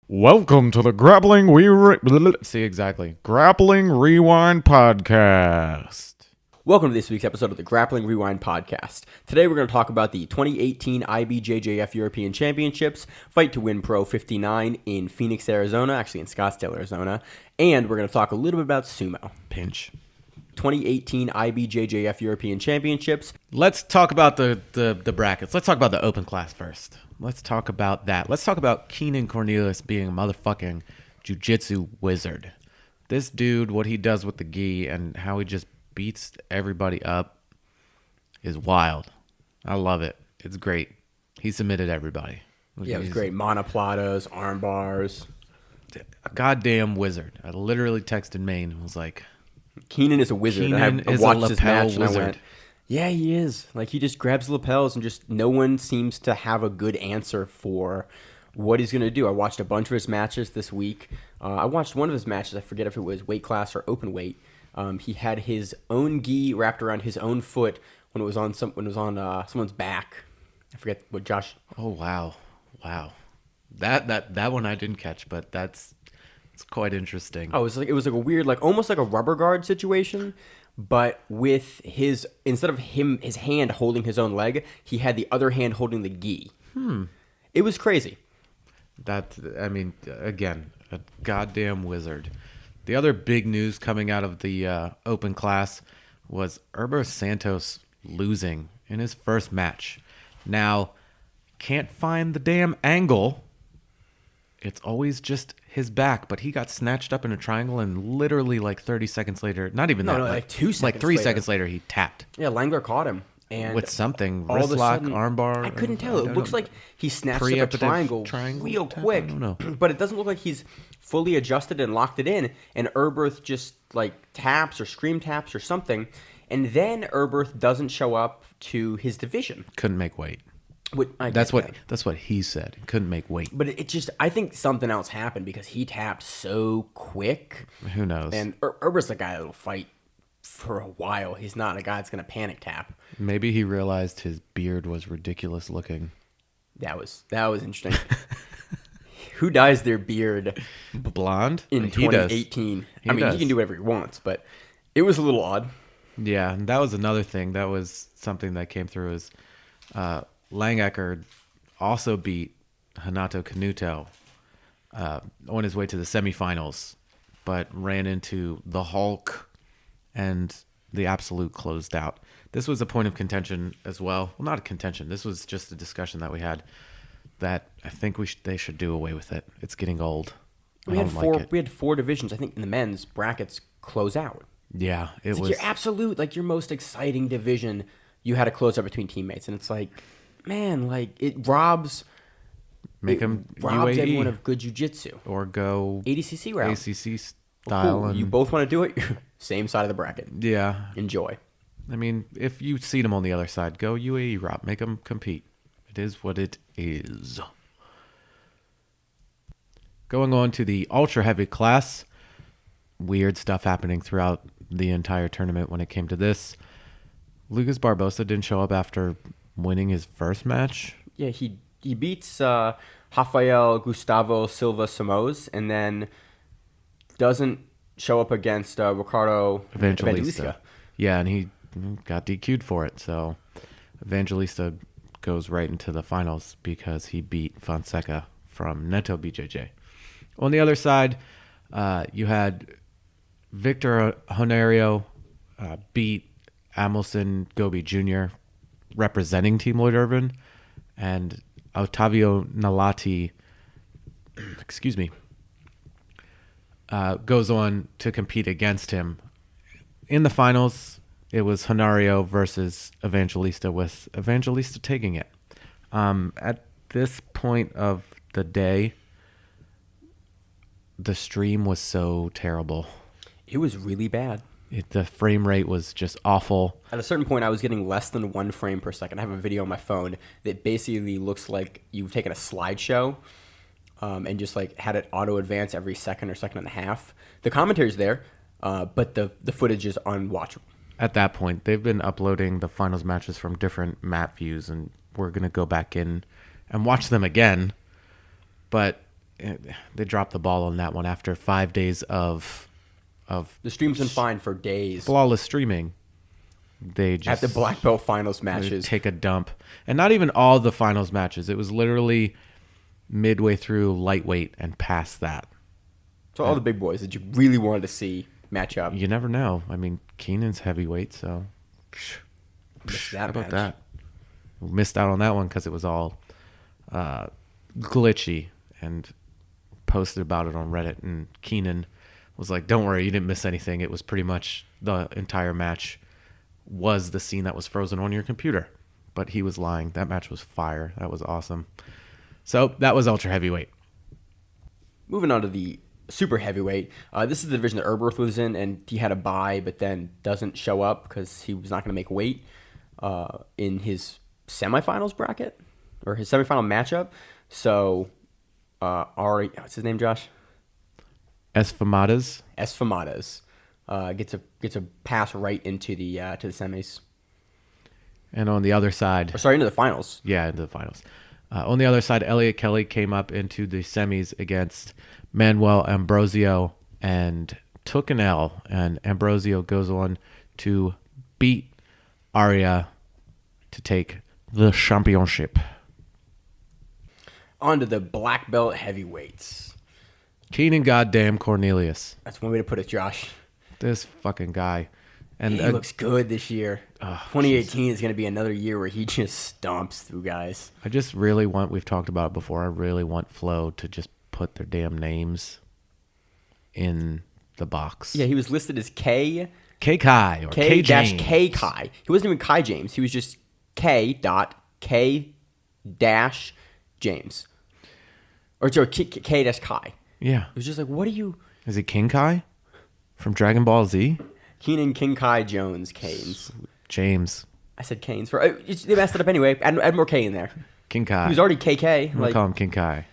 Welcome to the Grappling Grappling Rewind Podcast. Welcome to this week's episode of the Grappling Rewind Podcast. Today we're going to talk about the 2018 IBJJF European Championships, Fight to Win Pro 59 in Phoenix, Arizona, actually in Scottsdale, Arizona, and we're going to talk a little bit about Sumo. Pinch. 2018 IBJJF European Championships. Let's talk about the brackets. Let's talk about the open class first. Let's talk about that. Let's talk about Keenan Cornelius being a motherfucking jiu-jitsu wizard. This dude, what he does with the gi and how he just beats everybody up is wild. I love it. It's great. He submitted everybody. Yeah, it was great. Monoplatas, arm bars. A goddamn wizard. I literally texted Maine and was like, Keenan is a wizard. Keenan I is watched a this lapel match and I wizard. went, yeah, he is. Like, he just grabs the lapels and just no one seems to have a good answer for what he's going to do. I watched a bunch of his matches this week. I watched one of his matches. I forget if it was weight class or open weight. He had his own gi wrapped around his own foot when it was on someone's back. I forget what Josh. oh, wow. That one I didn't catch, but it's quite interesting. Oh, it was like a weird, like almost like a rubber guard situation, but with instead of his hand holding his own leg, he had the other hand holding the gi. It was crazy. Again, a goddamn wizard. The other big news coming out of the open class was Herber Santos losing in his first match. Now, can't find the damn angle. It's always just his back, but he got snatched up in a triangle and literally like 30 seconds later, not even that, like 2 seconds like 3 later. seconds later, he tapped Yeah, Langler caught him. And with something, all of wrist a lock, sudden, armbar. I couldn't tell. It looks like he snatched up a Preemptive triangle real tap? quick. I don't know. But it doesn't look like he's fully adjusted and locked it in. And Erberth just like taps or scream taps or something. And then Erberth doesn't show up to his division. Couldn't make weight. That's That's what he said. Couldn't make weight. But it just, I think something else happened because he tapped so quick. Who knows? And Erberth's a guy that'll fight for a while. He's not a guy that's going to panic tap. Maybe he realized his beard was ridiculous looking. That was interesting. Who dyes their beard Blonde? in He does. 2018? He He does. can do whatever he wants, but it was a little odd. Yeah, and that was another thing. That was something that came through is Langecker also beat Hanato Canuto on his way to the semifinals, but ran into the Hulk and the Absolute closed out. This was a point of contention as well. Well, not a contention. This was just a discussion that we had that I think they should do away with it. It's getting old. We had four divisions. I think in the men's brackets close out. Yeah, It's like your absolute, like your most exciting division. You had to close out between teammates, and it's like, man, like it robs everyone of good jiu-jitsu. or go ADCC route. ACC style. Cool. And, You both want to do it. Same side of the bracket. yeah, Enjoy. I mean, if you see them on the other side, go UAE route. Make them compete. It is what it is. Going on to the ultra heavy class. Weird stuff happening throughout the entire tournament when it came to this. Lucas Barbosa didn't show up after winning his first match. Yeah, he beats Rafael Gustavo Silva Somoz and then doesn't show up against Ricardo Evangelista. Yeah, and he got DQ'd for it. So Evangelista goes right into the finals because he beat Fonseca from Neto BJJ. On the other side, you had Victor Honorio beat Amelson Gobi Jr. representing Team Lloyd Irvin, and Ottavio Nalati, goes on to compete against him. In the finals, it was Honorio versus Evangelista, with Evangelista taking it. At this point of the day, the stream was so terrible. It was really bad. The frame rate was just awful. At a certain point, I was getting less than 1 frame per second. I have a video on my phone that basically looks like you've taken a slideshow and just like had it auto advance every second or second and a half. The commentary's there, but the footage is unwatchable. At that point, they've been uploading the finals matches from different map views, and we're going to go back in and watch them again. But they dropped the ball on that one after 5 days of The stream's been fine for days. flawless streaming. They just At the black belt finals matches. take a dump, and not even all the finals matches. It was literally midway through lightweight and past that. So all the big boys that you really wanted to see match up. You never know. I mean, Keenan's heavyweight, so Missed how that about match. that? We missed out on that one because it was all glitchy, and posted about it on Reddit. And Keenan was like, "Don't worry, you didn't miss anything. It was pretty much the entire match was the scene that was frozen on your computer." But he was lying. That match was fire. That was awesome. So that was ultra heavyweight. Moving on to the super heavyweight. This is the division that Erberth was in, and he had a bye, but then doesn't show up because he was not going to make weight in his semifinals bracket or his semifinal matchup. So Ari, what's his name, Josh? Esfamadas. Esfamadas gets a pass right into the to the semis. And on the other side, Or sorry, into the finals. yeah, into the finals. On the other side, Elliot Kelly came up into the semis against Manuel Ambrosio and took an L. And Ambrosio goes on to beat Aria to take the championship. On to the black belt heavyweights. Keenan goddamn Cornelius. That's one way to put it, Josh. This fucking guy. And He looks good this year. 2018 is going to be another year where he just stomps through guys. I just really want, we've talked about it before, I really want Flo to just put their damn names in the box. Yeah, he was listed as K Kai or K dash James. K Kai. He wasn't even Kai James. He was just K dash James. Or sorry, K dash Kai. Yeah. It was just like, what are you? Is it King Kai from Dragon Ball Z? Keenan King Kai Jones Canes. James. I said Canes for they messed it up anyway. Add more K in there. King Kai. He was already KK. I'm gonna call him King Kai.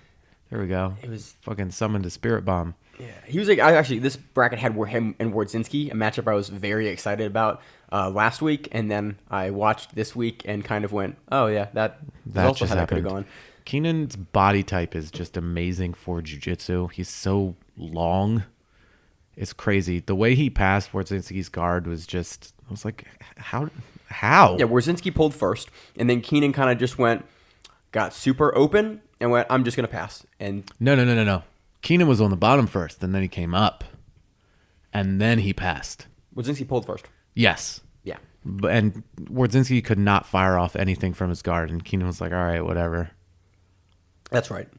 There we go. It was Fucking summoned a spirit bomb. Yeah, he was like, actually, this bracket had him and Wardzinski, a matchup I was very excited about last week, and then I watched this week and kind of went, oh yeah, that also just how that could have happened. gone. Keenan's body type is just amazing for jiu-jitsu. He's so long. It's crazy. The way he passed Wardzinski's guard was just, I was like, how? Yeah, Wardzinski pulled first, and then Keenan kind of just got super open and went, I'm just gonna pass. And No. Keenan was on the bottom first, and then he came up, and then he passed. Wardzinski pulled first. Yes. Yeah. And Wardzinski could not fire off anything from his guard, and Keenan was like, all right, whatever. That's right.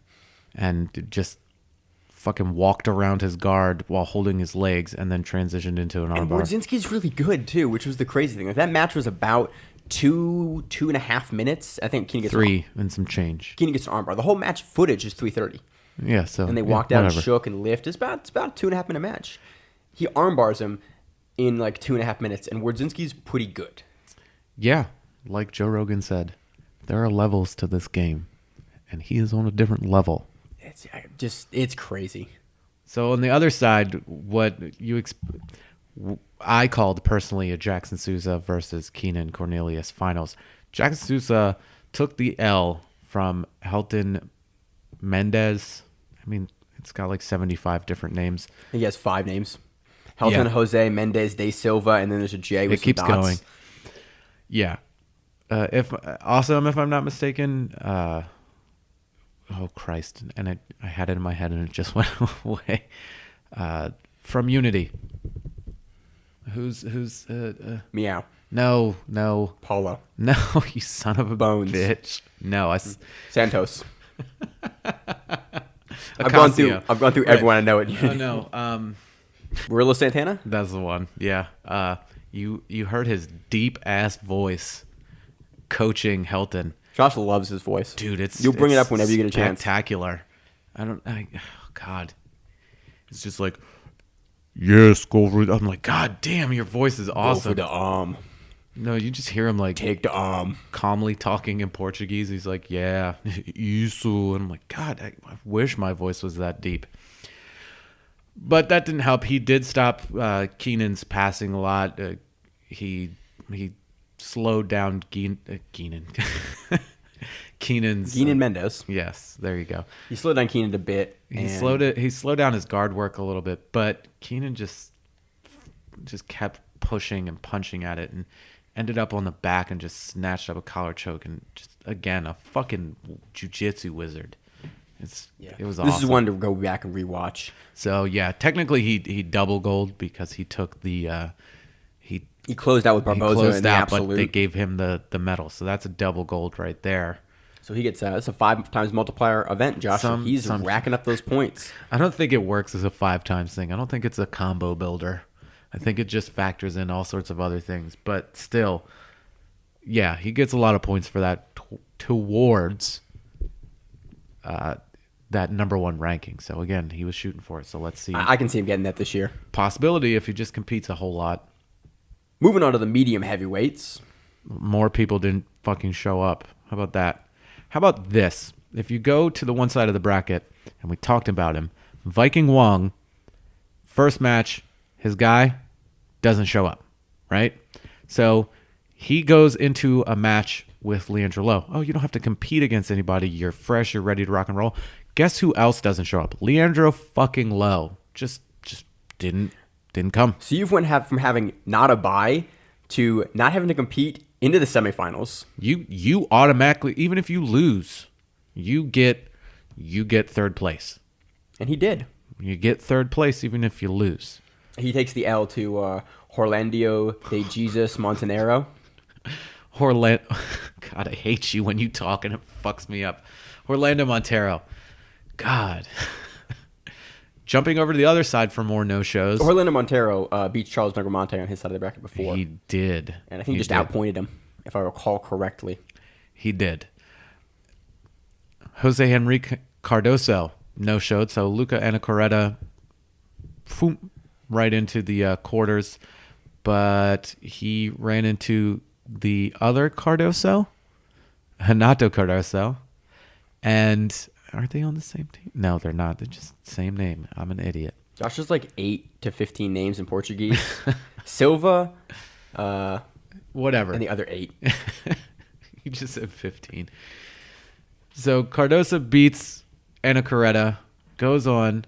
And just fucking walked around his guard while holding his legs and then transitioned into an And armbar. Wardzinski's really good too, which was the crazy thing. Like, that match was about 2.5 minutes. I think Keenan gets 3 and some change. Keenan gets an armbar. The whole match footage is 3:30. Yeah, so. And they yeah, walked out whatever. and shook and lift. It's about a 2.5 minute match. He armbars him in like 2.5 minutes, and Wardzinski's pretty good. Yeah, like Joe Rogan said, there are levels to this game, and he is on a different level. It's crazy. So on the other side, what I called personally a Jackson Souza versus Keenan Cornelius finals. Jackson Souza took the L from Helton Mendez. I mean, it's got like 75 different names. He has 5 names. Helton, Yeah. Jose, Mendez, De Silva, and then there's a J with It keeps some dots. going. Yeah. If I'm not mistaken, oh Christ, and I had it in my head and it just went away. From Unity. Who's Meow. No, Paulo. no, you son of a Bones. bitch. No, Santos. I've gone through Right. everyone I know at Oh Unity. no, Murillo Santana? that's the one. Yeah. You heard his deep ass voice coaching Helton. Josh loves his voice. Dude, You'll bring it it's up whenever you get a chance. Spectacular. Oh God. It's just like, yes, go for it. I'm like, God damn, your voice is Go awesome. for the arm. No, you just hear him like Take the arm. calmly talking in Portuguese. He's like, yeah, isso. And I'm like, God, I wish my voice was that deep. But that didn't help. He did stop Keenan's passing a lot. He slowed down Keenan Keenan Mendes. Yes, there you go. He slowed down Keenan a bit. He slowed down his guard work a little bit, but Keenan just kept pushing and punching at it and ended up on the back and just snatched up a collar choke and just again a fucking jiu-jitsu wizard. It was awesome. This is one to go back and rewatch. So yeah, technically he double gold because he took the he closed out with Barboza in the absolute. But they gave him the medal, so that's a double gold right there. So he gets it's a 5 times multiplier event, Josh. He's racking up those points. I don't think it works as a 5 times thing. I don't think it's a combo builder. I think it just factors in all sorts of other things. But still, yeah, he gets a lot of points for that towards that number 1 ranking. So again, he was shooting for it. So let's see. I can see him getting that this year. Possibility if he just competes a whole lot. Moving on to the medium heavyweights. More people didn't fucking show up. How about that? How about this? If you go to the one side of the bracket, and we talked about him, Viking Wong, first match, his guy doesn't show up, right? So he goes into a match with Leandro Lo. Oh, you don't have to compete against anybody. You're fresh. You're ready to rock and roll. Guess who else doesn't show up? Leandro fucking Lo. Just didn't come. So you've went from having not a bye to not having to compete into the semifinals. You automatically, even if you lose, you get third place. And he did. You get third place even if you lose. He takes the L to Orlando de Jesus Montanero. God, I hate you when you talk and it fucks me up. Orlando Montero. God. Jumping over to the other side for more no-shows. Orlando Montero beat Charles Negromonte on his side of the bracket before. He did. And I think he just outpointed him, if I recall correctly. He did. Jose Henrique Cardoso no-showed. So Luca Anacoreta right into the quarters. But he ran into the other Cardoso, Renato Cardoso. And are they on the same team? No, they're not. They're just same name. I'm an idiot. Josh, there's like 8 to 15 names in Portuguese. Silva, whatever. And the other 8. You just said 15. So Cardoso beats Anacoreta, goes on,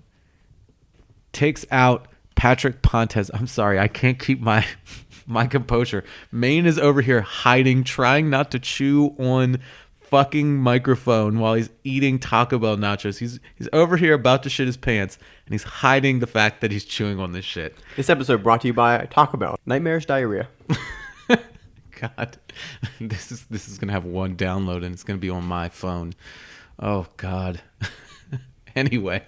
takes out Patrick Pontes. I'm sorry, I can't keep my composure. Maine is over here hiding, trying not to chew on fucking microphone while he's eating Taco Bell nachos. He's over here about to shit his pants, and he's hiding the fact that he's chewing on this shit. This episode brought to you by Taco Bell. Nightmarish diarrhea. God, this is gonna have one download, and it's gonna be on my phone. Oh God. Anyway,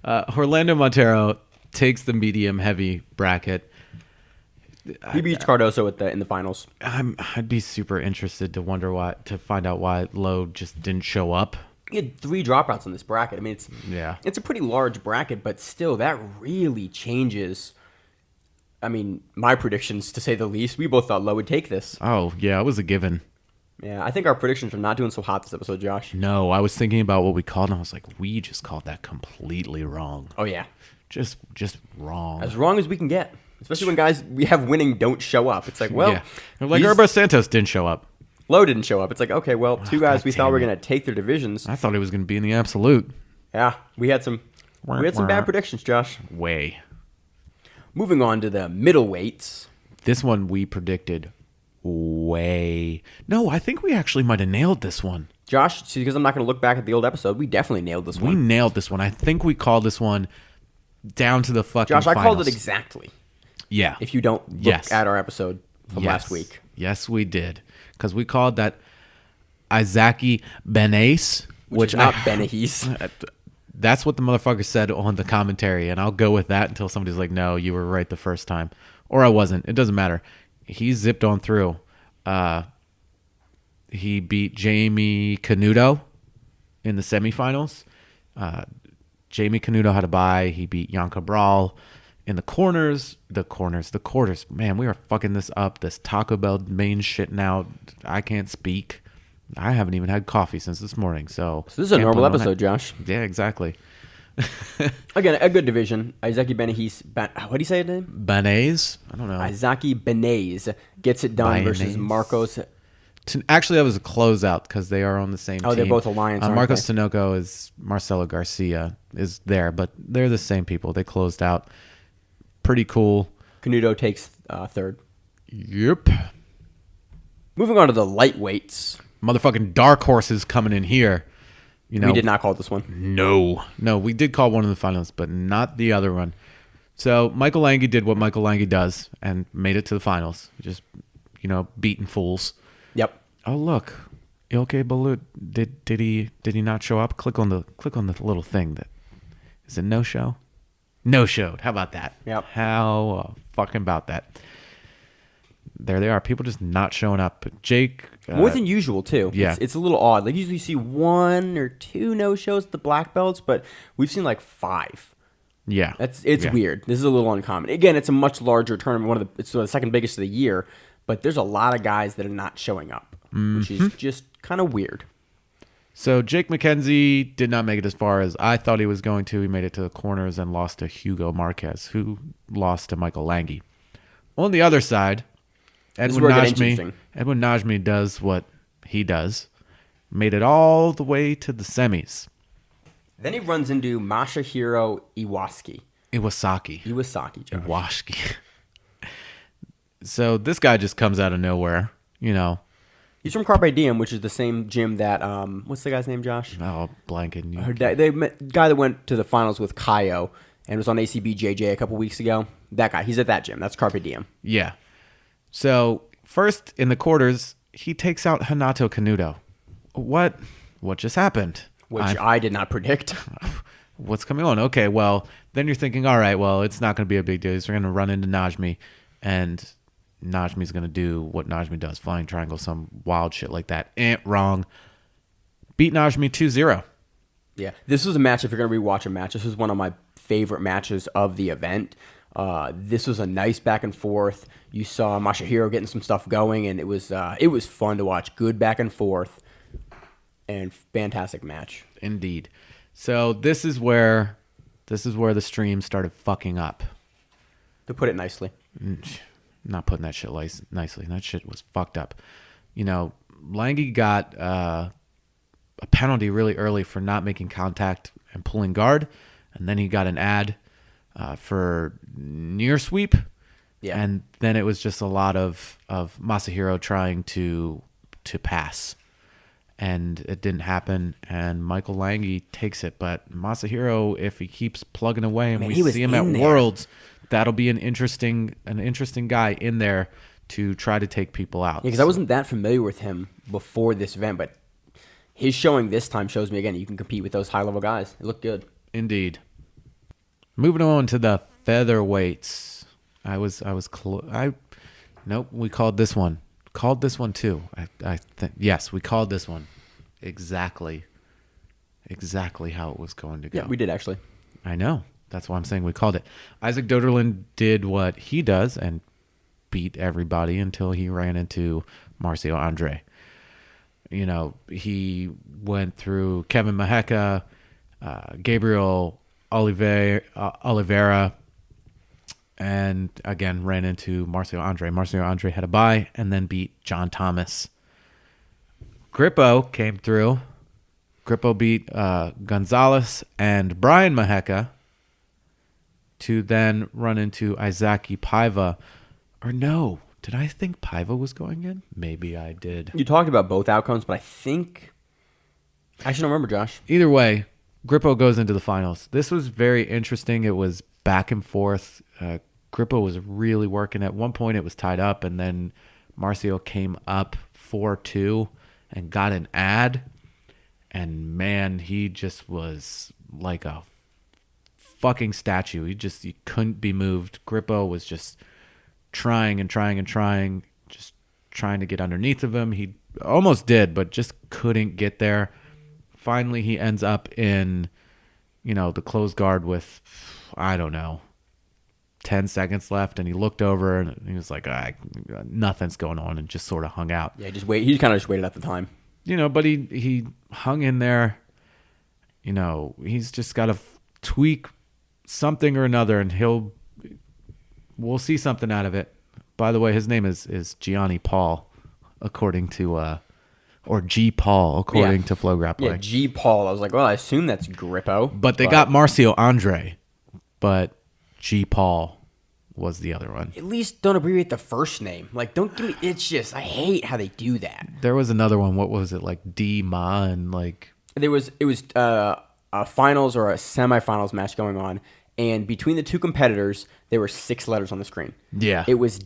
Orlando Montero takes the medium heavy bracket. He beats Cardoso in the finals. I'd be super interested to find out why Lowe just didn't show up. He had 3 dropouts in this bracket. I mean, it's a pretty large bracket, but still, that really changes. I mean, my predictions, to say the least. We both thought Lowe would take this. Oh, yeah, it was a given. Yeah, I think our predictions are not doing so hot this episode, Josh. No, I was thinking about what we called, and I was like, we just called that completely wrong. Oh, yeah. Just wrong. As wrong as we can get. Especially when guys we have winning don't show up. It's like, well... Yeah. Like Herbo Santos didn't show up. Lowe didn't show up. It's like, okay, well, 2 guys we thought were going to take their divisions. I thought he was going to be in the absolute. Yeah, we had some bad predictions, Josh. Way. Moving on to the middleweights. This one we predicted way. No, I think we actually might have nailed this one. Josh, see, because I'm not going to look back at the old episode, we definitely nailed this one. We nailed this one. I think we called this one down to the fucking Josh, I finals. called it exactly. Yeah. If you don't look at our episode from last week. Yes, we did. Because we called that Izaki Benace. Which is not Benahes. That's what the motherfucker said on the commentary. And I'll go with that until somebody's like, no, you were right the first time. Or I wasn't. It doesn't matter. He zipped on through. He beat Jamie Canuto in the semifinals. Jamie Canuto had a bye. He beat Jan Cabral in the quarters. Man, we are fucking this up. This Taco Bell main shit now. I can't speak. I haven't even had coffee since this morning. So this is a normal episode, Josh. Yeah, exactly. Again, a good division. Izaki Benahes. What do you say his name? Benays? I don't know. Izaki Benays gets it done versus Marcos Actually, that was a closeout because they are on the same team. Oh, they're both Alliance, aren't Marcos they? Tinoco is Marcelo Garcia is there, but they're the same people. They closed out. Pretty cool. Canuto takes third. Yep. Moving on to the lightweights. Motherfucking dark horses coming in here. You know, We did not call this one. No, we did call one of the finalists, but not the other one. So Michael Lange did what Michael Lange does and made it to the finals. Just, beating fools. Yep. Oh look, Ilke Balut did he not show up? Click on the little thing that is it no show? No showed. How about that? Yep. How fucking about that? There they are. People just not showing up. But Jake, More than usual, too. Yeah. It's a little odd. Like, usually you see 1 or 2 no-shows at the black belts, but we've seen like 5. yeah, It's Yeah. weird. This is a little uncommon. Again, it's a much larger tournament. It's the second biggest of the year, but there's a lot of guys that are not showing up, which is just kind of weird. So Jake McKenzie did not make it as far as I thought he was going to. He made it to the corners and lost to Hugo Marquez, who lost to Michael Lange. On the other side, is Edwin where it gets Najmi. interesting. Edwin Najmi does what he does. Made it all the way to the semis. Then he runs into Masahiro Iwasaki. Iwasaki. Josh. Iwasaki. So this guy just comes out of nowhere, He's from Carpe Diem, which is the same gym that what's the guy's name, Josh? Oh, blanking. Guy that went to the finals with Kaio and was on ACBJJ a couple weeks ago. That guy, he's at that gym. That's Carpe Diem. Yeah. So first in the quarters, he takes out Hanato Canuto. What just happened? Which I did not predict. What's coming on? Okay, well, then you're thinking, all right, well, it's not going to be a big deal. He's going to run into Najmi, and Najmi's going to do what Najmi does, flying triangle, some wild shit like that. Wrong. Beat Najmi 2-0. Yeah, this was a match. If you're going to rewatch a match, this was one of my favorite matches of the event. This was a nice back and forth. You saw Masahiro getting some stuff going, and it was fun to watch. Good back and forth, and fantastic match. Indeed. So this is where the stream started fucking up. To put it nicely. Not putting that shit nicely. That shit was fucked up. Lange got a penalty really early for not making contact and pulling guard, and then he got an ad for near sweep. Yeah. And then it was just a lot of Masahiro trying to pass. And it didn't happen, and Michael Lange takes it. But Masahiro, if he keeps plugging away and Man, we he was see him in at there. Worlds, that'll be an interesting guy in there to try to take people out. Yeah, because I wasn't that familiar with him before this event, but his showing this time shows me again you can compete with those high level guys. It looked good. Indeed. Moving on to the featherweights. Nope, we called this one. Called this one too. Yes, we called this one exactly how it was going to go. Yeah, we did actually. I know. That's why I'm saying we called it. Isaac Doderlin did what he does and beat everybody until he ran into Marcio Andre. He went through Kevin Maheka, Gabriel Oliveira, and again ran into Marcio Andre. Marcio Andre had a bye and then beat John Thomas. Grippo came through. Grippo beat Gonzalez and Brian Maheka to then run into Izaki Paiva. Or no, did I think Paiva was going in? Maybe I did. You talked about both outcomes, but I actually don't remember, Josh. Either way, Grippo goes into the finals. This was very interesting. It was back and forth. Grippo was really working. At one point, it was tied up, and then Marcio came up 4-2 and got an ad. And man, he just was like a fucking statue. He couldn't be moved. Grippo was just trying, just trying to get underneath of him. He almost did, but just couldn't get there. Finally, he ends up in, the closed guard with, I don't know, 10 seconds left, and he looked over and he was like, nothing's going on, and just sort of hung out. Yeah, he kind of just waited at the time. But he hung in there. He's just got to tweak something or another, and we'll see something out of it. By the way, his name is Gianni Paul. according to or G Paul, according to Flow Grappling. Yeah, G Paul. I was like, well, I assume that's Grippo. But they got Marcio Andre, but G Paul was the other one. At least don't abbreviate the first name. Like, don't give me. It's just I hate how they do that. There was another one. What was it, like D Ma and like? It was a finals or a semifinals match going on, and between the two competitors, there were 6 letters on the screen. Yeah. It was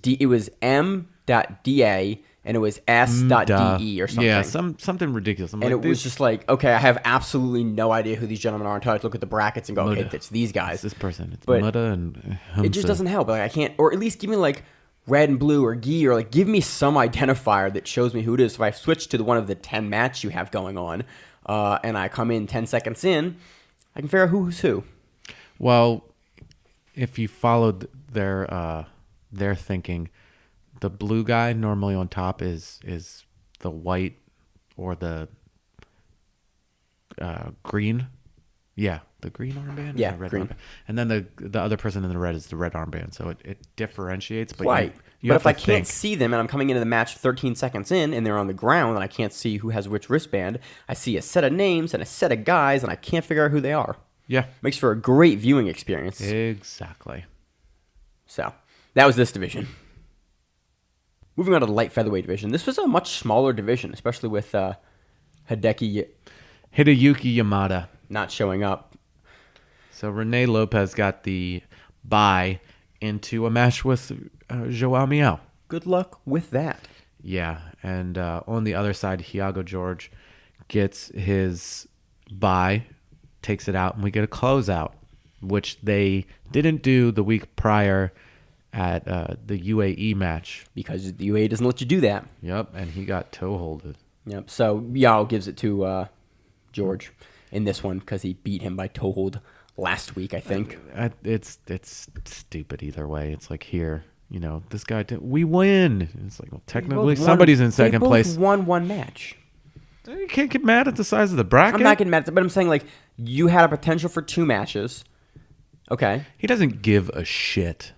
M.DA and it was S.DE or something. Yeah, something ridiculous. And it was just like, okay, I have absolutely no idea who these gentlemen are until I look at the brackets and go, okay, it's these guys. It's this person. It's But Mutta and Humsa. it just doesn't help. Like I can't, or at least give me like red and blue or gi, or like give me some identifier that shows me who it is. If I switch to one of the 10 match you have going on, and I come in 10 seconds in, I can figure out who's who. Well, if you followed their thinking, the blue guy normally on top is the white or the green. Yeah, the green armband. Yeah, the red green. Armband. And then the other person in the red is the red armband. So it differentiates. But Right. you But have if I to can't think. see them and I'm coming into the match 13 seconds in and they're on the ground and I can't see who has which wristband, I see a set of names and a set of guys and I can't figure out who they are. Yeah, Makes for a great viewing experience. exactly. So that was this division. Moving on to the light featherweight division. This was a much smaller division, especially with Hideki Hideyuki Yamada. not showing up. So Rene Lopez got the bye into a match with Joao Miao. Good luck with that. Yeah, and on the other side, Hiago George gets his bye, takes it out, and we get a closeout, which they didn't do the week prior at the UAE match. Because the UAE doesn't let you do that. Yep, and he got toe-holded. Yep. So Yao gives it to George in this one because he beat him by toe hold last week, I think. It's stupid either way. It's like, here, this guy, we win. It's like, well, technically somebody's in second place. They both won one match. You can't get mad at the size of the bracket. I'm not getting mad at it, but I'm saying, like, you had a potential for 2 matches. Okay. He doesn't give a shit.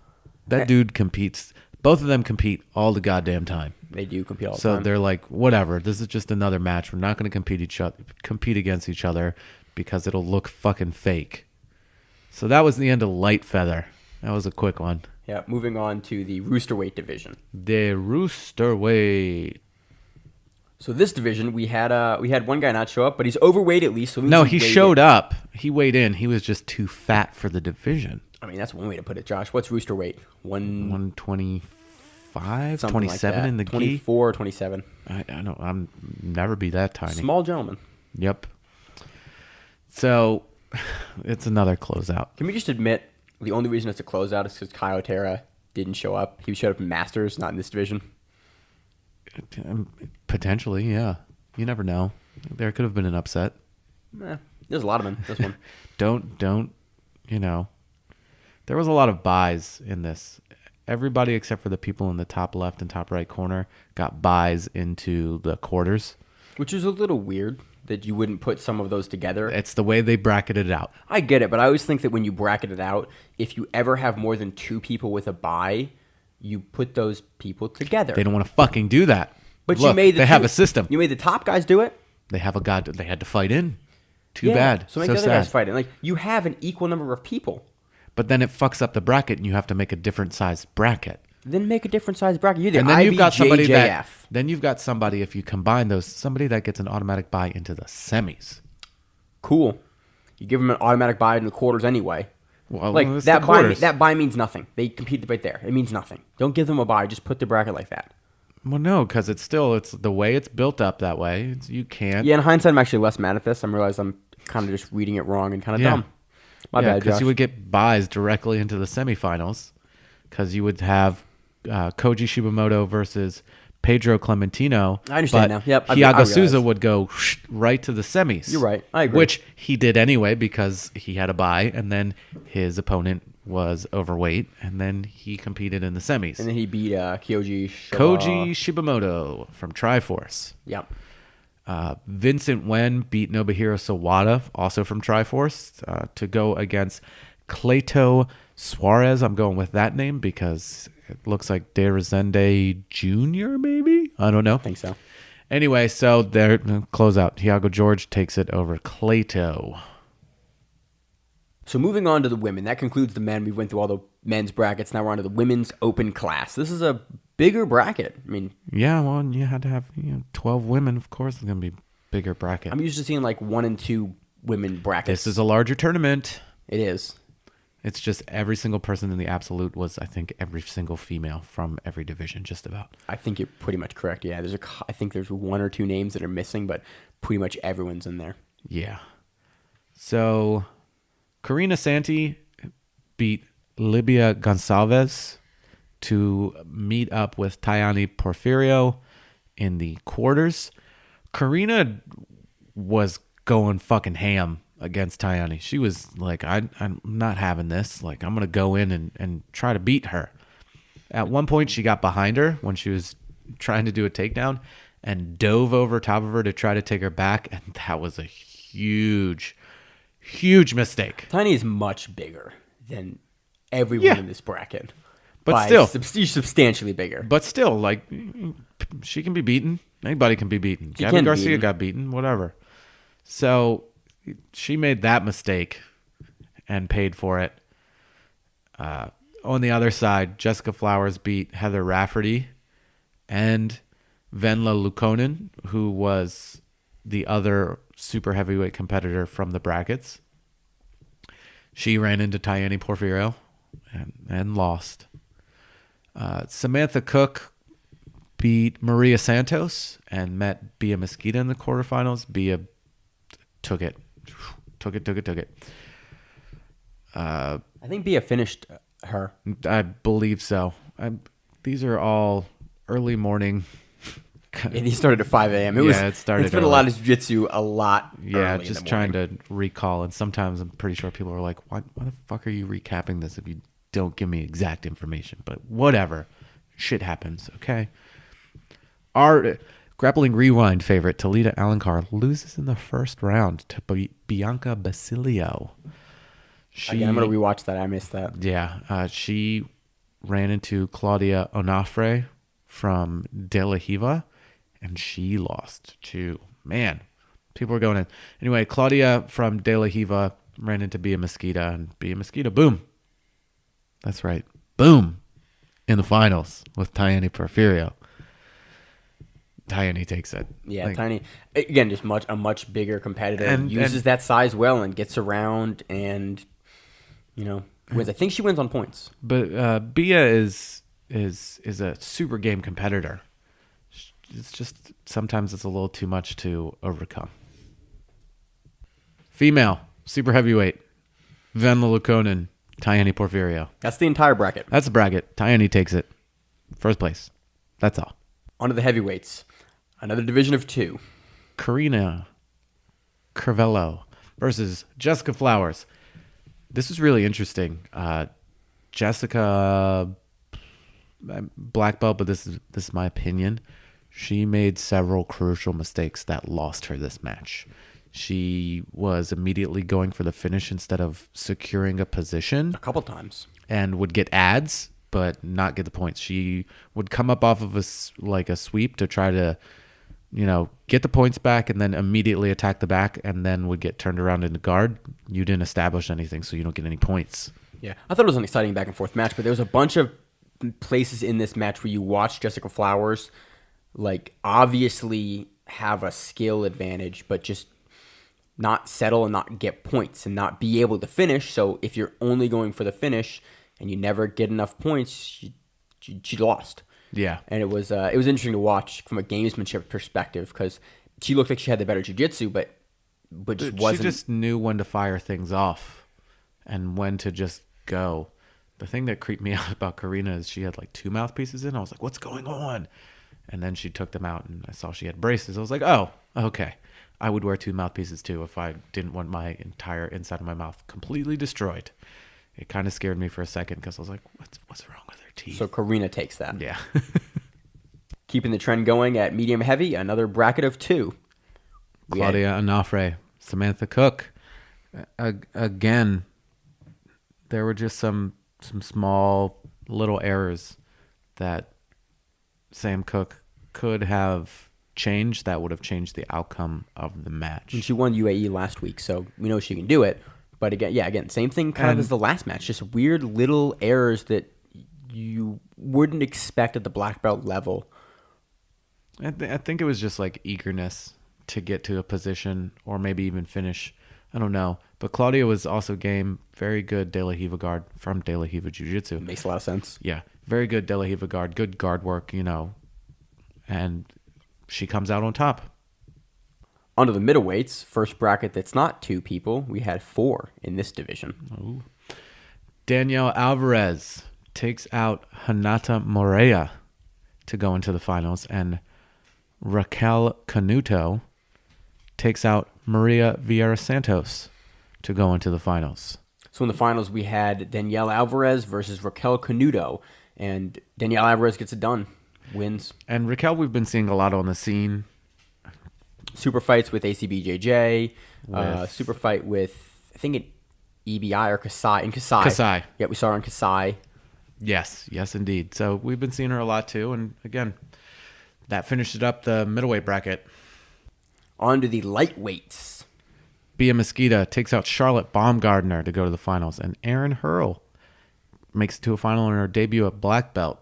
That dude competes. Both of them compete all the goddamn time. They do compete all the So time. they're like, whatever. This is just another match. We're not going to compete against each other because it'll look fucking fake. So that was the end of light feather. That was a quick one. Yeah, moving on to the roosterweight division. The roosterweight. So this division, we had one guy not show up, but he's overweight at least. So No, he showed up. He weighed in. He was just too fat for the division. I mean, that's one way to put it, Josh. What's roosterweight? 125, something 27 like in the that. gi. 24 or 27. I don't. I'm never be that tiny. Small gentleman. Yep. So it's another closeout. Can we just admit the only reason it's a closeout is because Kai Otera didn't show up? He showed up in Masters, not in this division. Potentially, yeah. You never know. There could have been an upset. There's a lot of them. This one. Don't. There was a lot of buys in this. Everybody except for the people in the top left and top right corner got buys into the quarters. Which is a little weird that you wouldn't put some of those together. It's the way they bracketed it out. I get it, but I always think that when you bracket it out, if you ever have more than 2 people with a buy, you put those people together. They don't want to fucking do that. But Look, you made they have a system. You made the top guys do it. They have a god. They had to fight in. Too Yeah, bad. So make So the other sad. guys fight it. Like you have an equal number of people. But then it fucks up the bracket, and you have to make a different size bracket. Then make a different size bracket. You're the And then you've got somebody that. IBJJF. Then you've got somebody. If you combine those, somebody that gets an automatic buy into the semis. Cool. You give them an automatic buy in the quarters anyway. Well, Like it's that the buy. quarters. That buy means nothing. They compete right there. It means nothing. Don't give them a buy. Just put the bracket like that. Well, no, because it's the way it's built up that way. You can't. Yeah. In hindsight, I'm actually less mad at this. I realize I'm kind of just reading it wrong and kind of Yeah. dumb. My bad, because Josh. you would get buys directly into the semifinals. Because you would have Koji Shibamoto versus Pedro Clementino. I understand but now. Yep, I Thiago realize. Souza would go right to the semis. You're right. I agree. Which he did anyway because he had a bye, and then his opponent was overweight, and then he competed in the semis. And then he beat Koji Shibamoto from Triforce. Yep. Vincent Wen beat Nobuhiro Sawada, also from Triforce, to go against Cleito Suarez. I'm going with that name because it looks like De Resende Jr., maybe? I don't know. I think so. Anyway, so their closeout. Thiago George takes it over Cleito. So moving on to the women. That concludes the men. We went through all the men's brackets. Now we're on to the women's open class. This is a bigger bracket. I mean, yeah, well, you had to have 12 women. Of course, it's going to be bigger bracket. I'm used to seeing like 1 and 2 women brackets. This is a larger tournament. It is. It's just every single person in the absolute was, I think, every single female from every division, just about. I think you're pretty much correct. Yeah, I think there's 1 or 2 names that are missing, but pretty much everyone's in there. Yeah. So, Karina Santi beat Libia Gonçalves to meet up with Tayane Porfirio in the quarters. Karina was going fucking ham against Tayane. She was like, I'm not having this. Like, I'm going to go in and try to beat her. At one point, she got behind her when she was trying to do a takedown and dove over top of her to try to take her back. And that was a huge mistake. Tiny is much bigger than everyone in this bracket. But still. Substantially bigger. But still, like, she can be beaten. Anybody can be beaten. Gabby Garcia got beaten, whatever. So she made that mistake and paid for it. On the other side, Jessica Flowers beat Heather Rafferty and Venla Lukonen, who was the other super heavyweight competitor from the brackets. She ran into Tayane Porfirio and lost. Samantha Cook beat Maria Santos and met Bia Mesquita in the quarterfinals. Bia took it. I think Bia finished her. I believe so. These are all early morning. He started at 5 a.m. It started. It's been a lot of jiu-jitsu, a lot. Yeah, just trying to recall. And sometimes I'm pretty sure people are like, why the fuck are you recapping this if you don't give me exact information? But whatever. Shit happens, okay? Our Grappling Rewind favorite, Talita Alencar, loses in the first round to Bianca Basilio. Again, I'm going to rewatch that. I missed that. Yeah. She ran into Claudia Onofre from De La Riva, and she lost too. Man, people are going in. Anyway, Claudia from De La Riva ran into Bia Mesquita, and Bia Mesquita, boom. That's right. Boom. In the finals with Tayane Porfirio. Tayane takes it. Yeah, Tiny. Again, just a much bigger competitor. And uses that size well and gets around and, wins. I think she wins on points. But Bia is a super game competitor. It's just sometimes it's a little too much to overcome. Female, super heavyweight, Venla Lukonen, Tayane Porfirio. That's the entire bracket. That's the bracket. Tayane takes it. First place. That's all. On to the heavyweights. Another division of 2. Karina Curvello versus Jessica Flowers. This is really interesting. Jessica, black belt, but this is my opinion. She made several crucial mistakes that lost her this match. She was immediately going for the finish instead of securing a position. A couple times. And would get ads, but not get the points. She would come up off of a sweep to try to, get the points back and then immediately attack the back and then would get turned around into guard. You didn't establish anything, so you don't get any points. Yeah, I thought it was an exciting back and forth match, but there was a bunch of places in this match where you watched Jessica Flowers, obviously have a skill advantage, but just not settle and not get points and not be able to finish. So if you're only going for the finish and you never get enough points, she lost. Yeah. And it was interesting to watch from a gamesmanship perspective because she looked like she had the better jiu-jitsu, but just wasn't. She just knew when to fire things off and when to just go. The thing that creeped me out about Karina is she had 2 mouthpieces in. I was like, what's going on? And then she took them out and I saw she had braces. I was like, oh, okay. I would wear 2 mouthpieces too if I didn't want my entire inside of my mouth completely destroyed. It kind of scared me for a second because I was like, what's wrong with her teeth? So Karina takes that. Yeah. Keeping the trend going at medium heavy, another bracket of 2. Claudia Onofre, Samantha Cook. Again, there were just some small little errors that Sam Cooke could have changed that would have changed the outcome of the match. And she won UAE last week, so we know she can do it. But again, same thing kind of as the last match. Just weird little errors that you wouldn't expect at the black belt level. I think it was just like eagerness to get to a position or maybe even finish. I don't know. But Claudia was also game. Very good De La Riva guard from De La Riva Jiu-Jitsu. Makes a lot of sense. Yeah. Very good De La Riva guard. Good guard work, And she comes out on top. Onto the middleweights. First bracket that's not 2 people. We had 4 in this division. Ooh. Danielle Alvarez takes out Hinata Morea to go into the finals. And Raquel Canuto takes out Maria Vieira Santos to go into the finals. So in the finals, we had Danielle Alvarez versus Raquel Canuto. And Danielle Alvarez gets it done. Wins. And Raquel, we've been seeing a lot on the scene. Super fights with ACBJJ. Super fight with, I think, an EBI or Kasai. In Kasai. Kasai. Yeah, we saw her in Kasai. Yes, indeed. So we've been seeing her a lot too. And again, that finishes up the middleweight bracket. On to the lightweights. Bia Mosqueda takes out Charlotte Baumgardner to go to the finals. And Erin Hurl makes it to a final in her debut at black belt.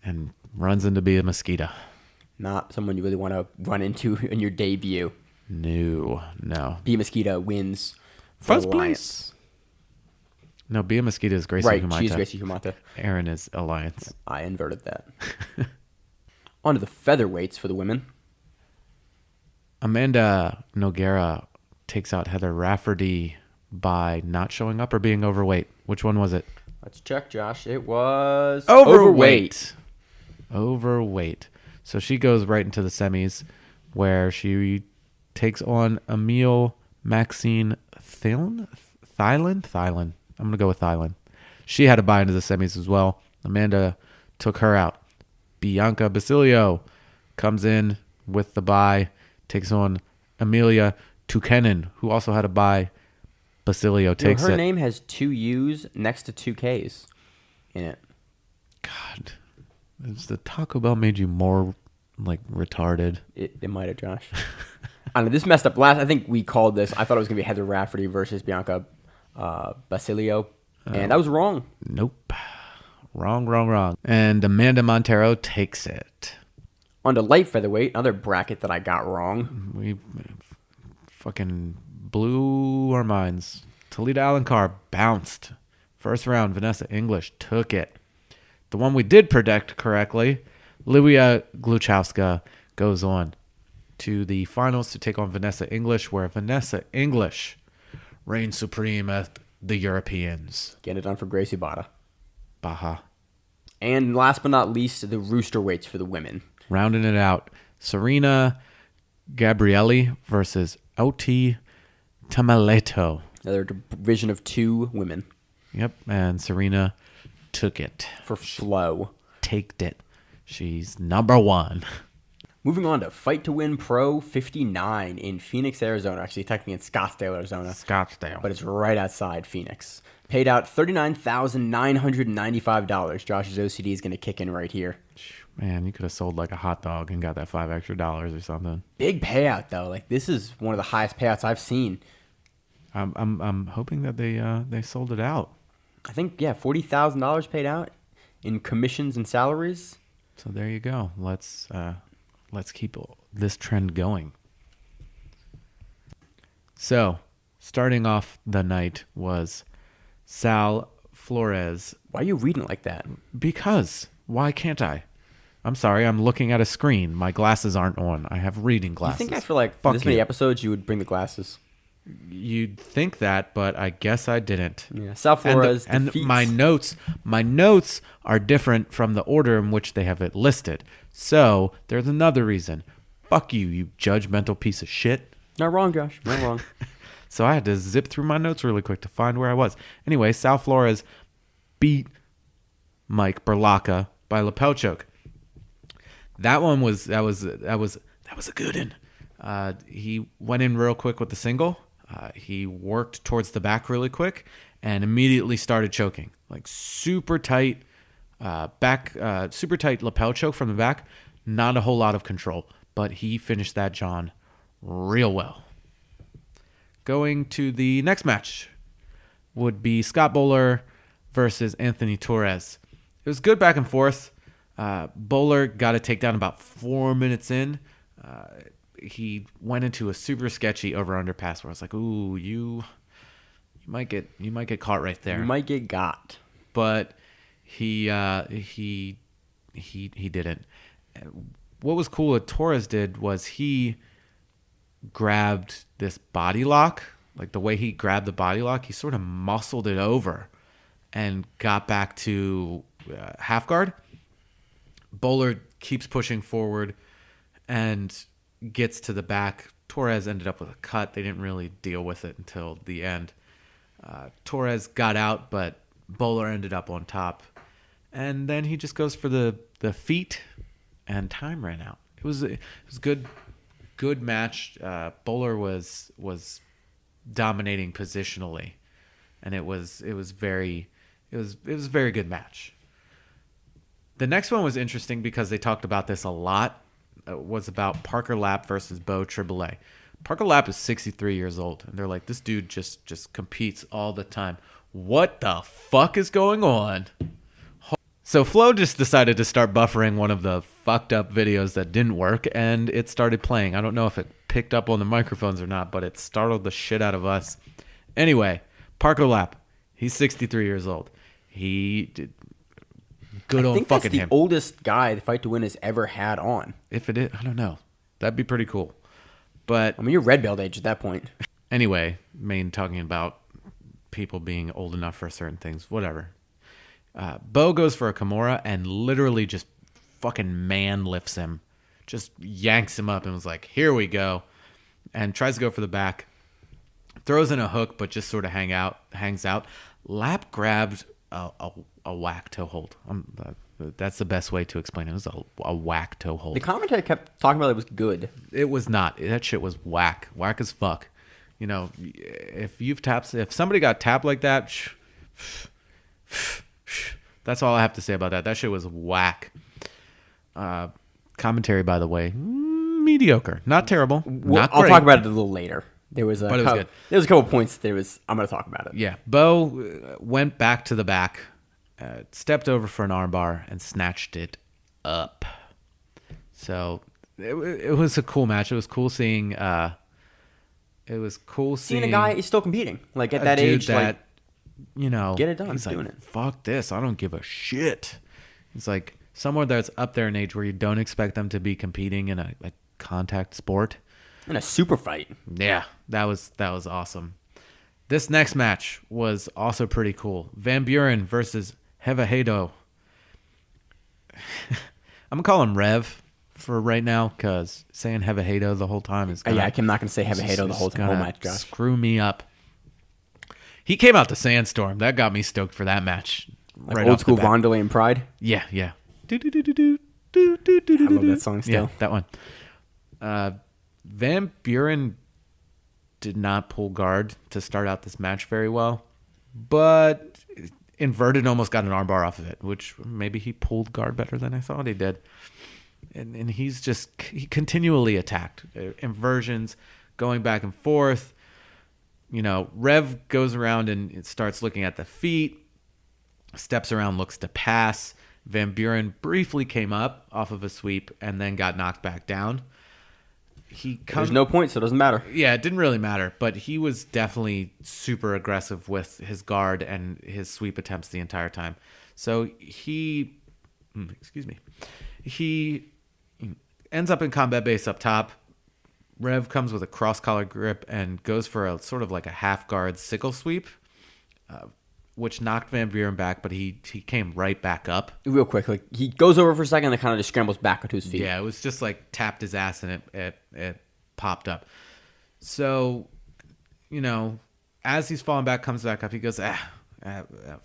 And runs into Bia Mosqueda. Not someone you really want to run into in your debut. No. Bia Mosqueda wins First Alliance. place. No, Bia Mosqueda is Gracie Humata. Right, she's Gracie Humata. Erin is Alliance. I inverted that. On to the featherweights for the women. Amanda Noguera takes out Heather Rafferty by not showing up or being overweight. Which one was it? Let's check, Josh. It was overweight. So she goes right into the semis where she takes on Emile Maxine Thielen. I'm going to go with Thielen. She had to buy into the semis as well. Amanda took her out. Bianca Basilio comes in with the bye, takes on Amelia Tukenin, who also had a bye. Basilio takes her it. name has 2 U's next to 2 K's in it. God, has the Taco Bell made you more retarded? It might have, Josh. I don't know. This messed up last. I think we called this. I thought it was going to be Heather Rafferty versus Bianca Basilio, and I was wrong. Nope. Wrong. And Amanda Montero takes it. On to light featherweight, another bracket that I got wrong. We fucking blew our minds. Talita Alencar bounced. First round, Vanessa English took it. The one we did predict correctly, Livia Gluchowska goes on to the finals to take on Vanessa English, where Vanessa English reigns supreme at the Europeans. Getting it done for Gracie Bada. Baja. And last but not least, the rooster weights for the women. Rounding it out, Serena Gabrielli versus Oti Tamaleto. Another division of 2 women. Yep, and Serena took it. For flow. Taked it. She's number 1. Moving on to Fight to Win Pro 59 in Phoenix, Arizona. Actually, technically in Scottsdale, Arizona. But it's right outside Phoenix. Paid out $39,995. Josh's OCD is going to kick in right here. Man, you could have sold a hot dog and got that $5 extra or something. Big payout though. This is one of the highest payouts I've seen. I'm hoping that they sold it out. I think $40,000 paid out in commissions and salaries. So there you go. Let's keep this trend going. So, starting off the night was Sal Flores. Why are you reading like that? Because why can't I? I'm sorry, I'm looking at a screen. My glasses aren't on. I have reading glasses. You think after this many episodes you would bring the glasses? You'd think that, but I guess I didn't. Yeah, Sal Flores and my notes are different from the order in which they have it listed. So there's another reason. Fuck you, you judgmental piece of shit. Not wrong, Josh. Not wrong. So I had to zip through my notes really quick to find where I was. Anyway, Sal Flores beat Mike Berlacca by lapel choke. That was a good one. He went in real quick with the single. He worked towards the back really quick, and immediately started choking, like super tight super tight lapel choke from the back. Not a whole lot of control, but he finished that John real well. Going to the next match would be Scott Bowler versus Anthony Torres. It was good back and forth. Bowler got a takedown about 4 minutes in. He went into a super sketchy over-under pass where I was like, "Ooh, you might get caught right there. You might get got." But he didn't. What was cool what Torres did was he grabbed this body lock, like the way he grabbed the body lock, he sort of muscled it over and got back to half guard. Bowler keeps pushing forward and gets to the back. Torres ended up with a cut. They didn't really deal with it until the end. Torres got out, but Bowler ended up on top. And then he just goes for the feet, and time ran out. It was good match. Bowler was dominating positionally, and it was a very good match. The next one was interesting because they talked about this a lot. It was about Parker Lapp versus Bo AAA. Parker Lapp is 63 years old, and they're like, this dude just competes all the time. What the fuck is going on? So Flo just decided to start buffering one of the fucked up videos that didn't work, and it started playing. I don't know if it picked up on the microphones or not, but it startled the shit out of us. Anyway, Parker Lapp, he's 63 years old. He did good on fucking him. I think that's the oldest guy the Fight to Win has ever had on. If it is, I don't know. That'd be pretty cool. But I mean, you're red belt age at that point. Anyway, talking about people being old enough for certain things, whatever. Bo goes for a Kimura and literally just fucking man lifts him, just yanks him up and was like, here we go, and tries to go for the back, throws in a hook, but just sort of hangs out. Lapp grabbed a whack toe hold. That's the best way to explain it. It was a whack toe hold. The commentary kept talking about it was good. It was not. That shit was whack as fuck. You know, if somebody got tapped like that, that's all I have to say about that. That shit was whack. Commentary, by the way, mediocre. Not terrible. Not I'll great. talk about it a little later. But it was good. There was a couple points. I'm going to talk about it. Yeah. Bo went back to the back, stepped over for an armbar, and snatched it up. So it was a cool match. It was cool seeing. Seeing a guy is still competing, like at that age, like, you know, get it done. He's doing like, it. Fuck this. I don't give a shit. It's like someone that's up there in age where you don't expect them to be competing in a contact sport. In a super fight. Yeah, that was awesome. This next match was also pretty cool. Van Buren versus Hevahedo. I'm gonna call him Rev for right now because saying Hevahedo the whole time is I'm not gonna say Hevahedo the whole time. Oh my gosh, screw me up. He came out to Sandstorm. That got me stoked for that match. Like right old school Rondelay and Pride. Yeah. I love that song still. Yeah, that one. Van Buren did not pull guard to start out this match very well, but inverted almost got an armbar off of it, which maybe he pulled guard better than I thought he did. And he continually attacked. Inversions, going back and forth. You know, Rev goes around and starts looking at the feet, steps around, looks to pass. Van Buren briefly came up off of a sweep and then got knocked back down. There's no point, so it doesn't matter. Yeah, it didn't really matter, but he was definitely super aggressive with his guard and his sweep attempts the entire time. So he ends up in combat base up top. Rev comes with a cross collar grip and goes for a sort of like a half guard sickle sweep, which knocked Van Buren back, but he came right back up. Real quick, like he goes over for a second and kind of just scrambles back onto his feet. Yeah, it was just like tapped his ass and it popped up. So, you know, as he's falling back, comes back up, he goes,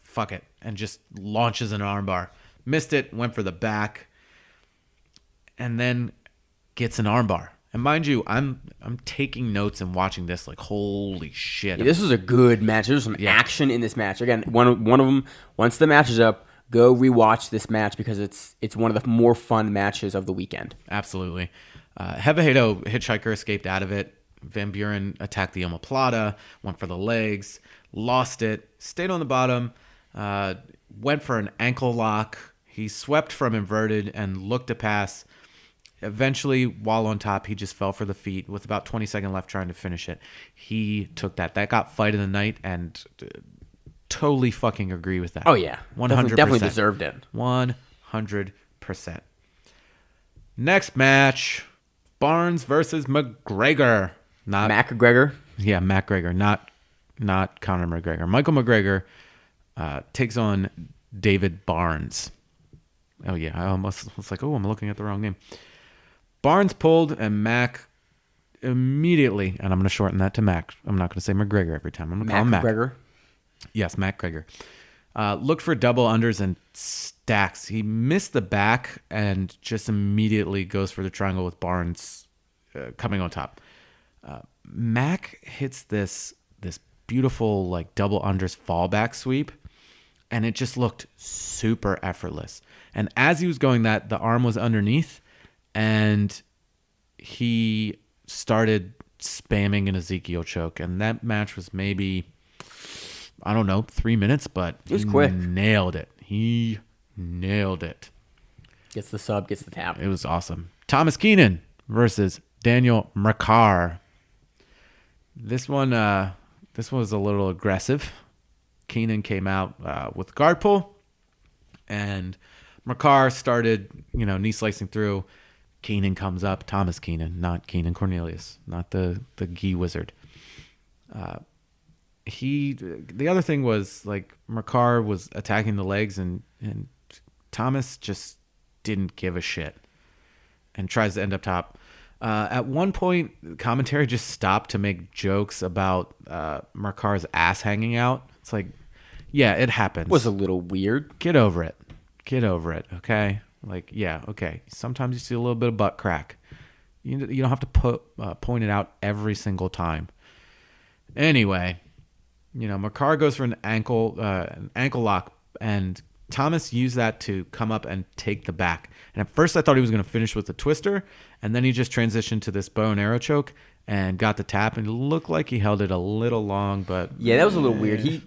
fuck it, and just launches an armbar. Missed it, went for the back, and then gets an armbar. And mind you, I'm taking notes and watching this like, holy shit. Yeah, this was a good match. There was some action in this match. Again, one of them. Once the match is up, go rewatch this match because it's one of the more fun matches of the weekend. Absolutely. Hevehedo Hitchhiker escaped out of it. Van Buren attacked the omoplata, went for the legs, lost it, stayed on the bottom, went for an ankle lock. He swept from inverted and looked to pass. Eventually, while on top, he just fell for the feet with about 20 seconds left trying to finish it. He took that. That got fight of the night, and totally fucking agree with that. Oh, yeah. 100%. Definitely deserved it. 100%. Next match, Barnes versus McGregor. Not McGregor? Yeah, McGregor, not Conor McGregor. Michael McGregor takes on David Barnes. Oh, yeah, I almost was like, I'm looking at the wrong name. Barnes pulled, and Mac immediately, and I'm going to shorten that to Mac. I'm not going to say McGregor every time. I'm going to call him Mac. McGregor? Yes, McGregor. Looked for double unders and stacks. He missed the back and just immediately goes for the triangle with Barnes coming on top. Mac hits this beautiful like double unders fallback sweep, and it just looked super effortless. And as he was going that, the arm was underneath, and he started spamming an Ezekiel choke. And that match was maybe, I don't know, 3 minutes, but it was quick. He nailed it. Gets the sub, gets the tap. It was awesome. Thomas Keenan versus Daniel Mercar. This one was a little aggressive. Keenan came out with guard pull, and Mercar started, knee slicing through. Keenan comes up. Thomas Keenan, not Keenan Cornelius, not the gi wizard. The other thing was like Mercar was attacking the legs, and Thomas just didn't give a shit and tries to end up top. At one point, commentary just stopped to make jokes about Mercar's ass hanging out. It's like, yeah, it happens. It was a little weird. Get over it, okay? Like, yeah, okay. Sometimes you see a little bit of butt crack. You don't have to point it out every single time. Anyway, Mercar goes for an ankle lock, and Thomas used that to come up and take the back. And at first I thought he was going to finish with the twister, and then he just transitioned to this bow and arrow choke and got the tap, and it looked like he held it a little long, but yeah, that was a little weird. He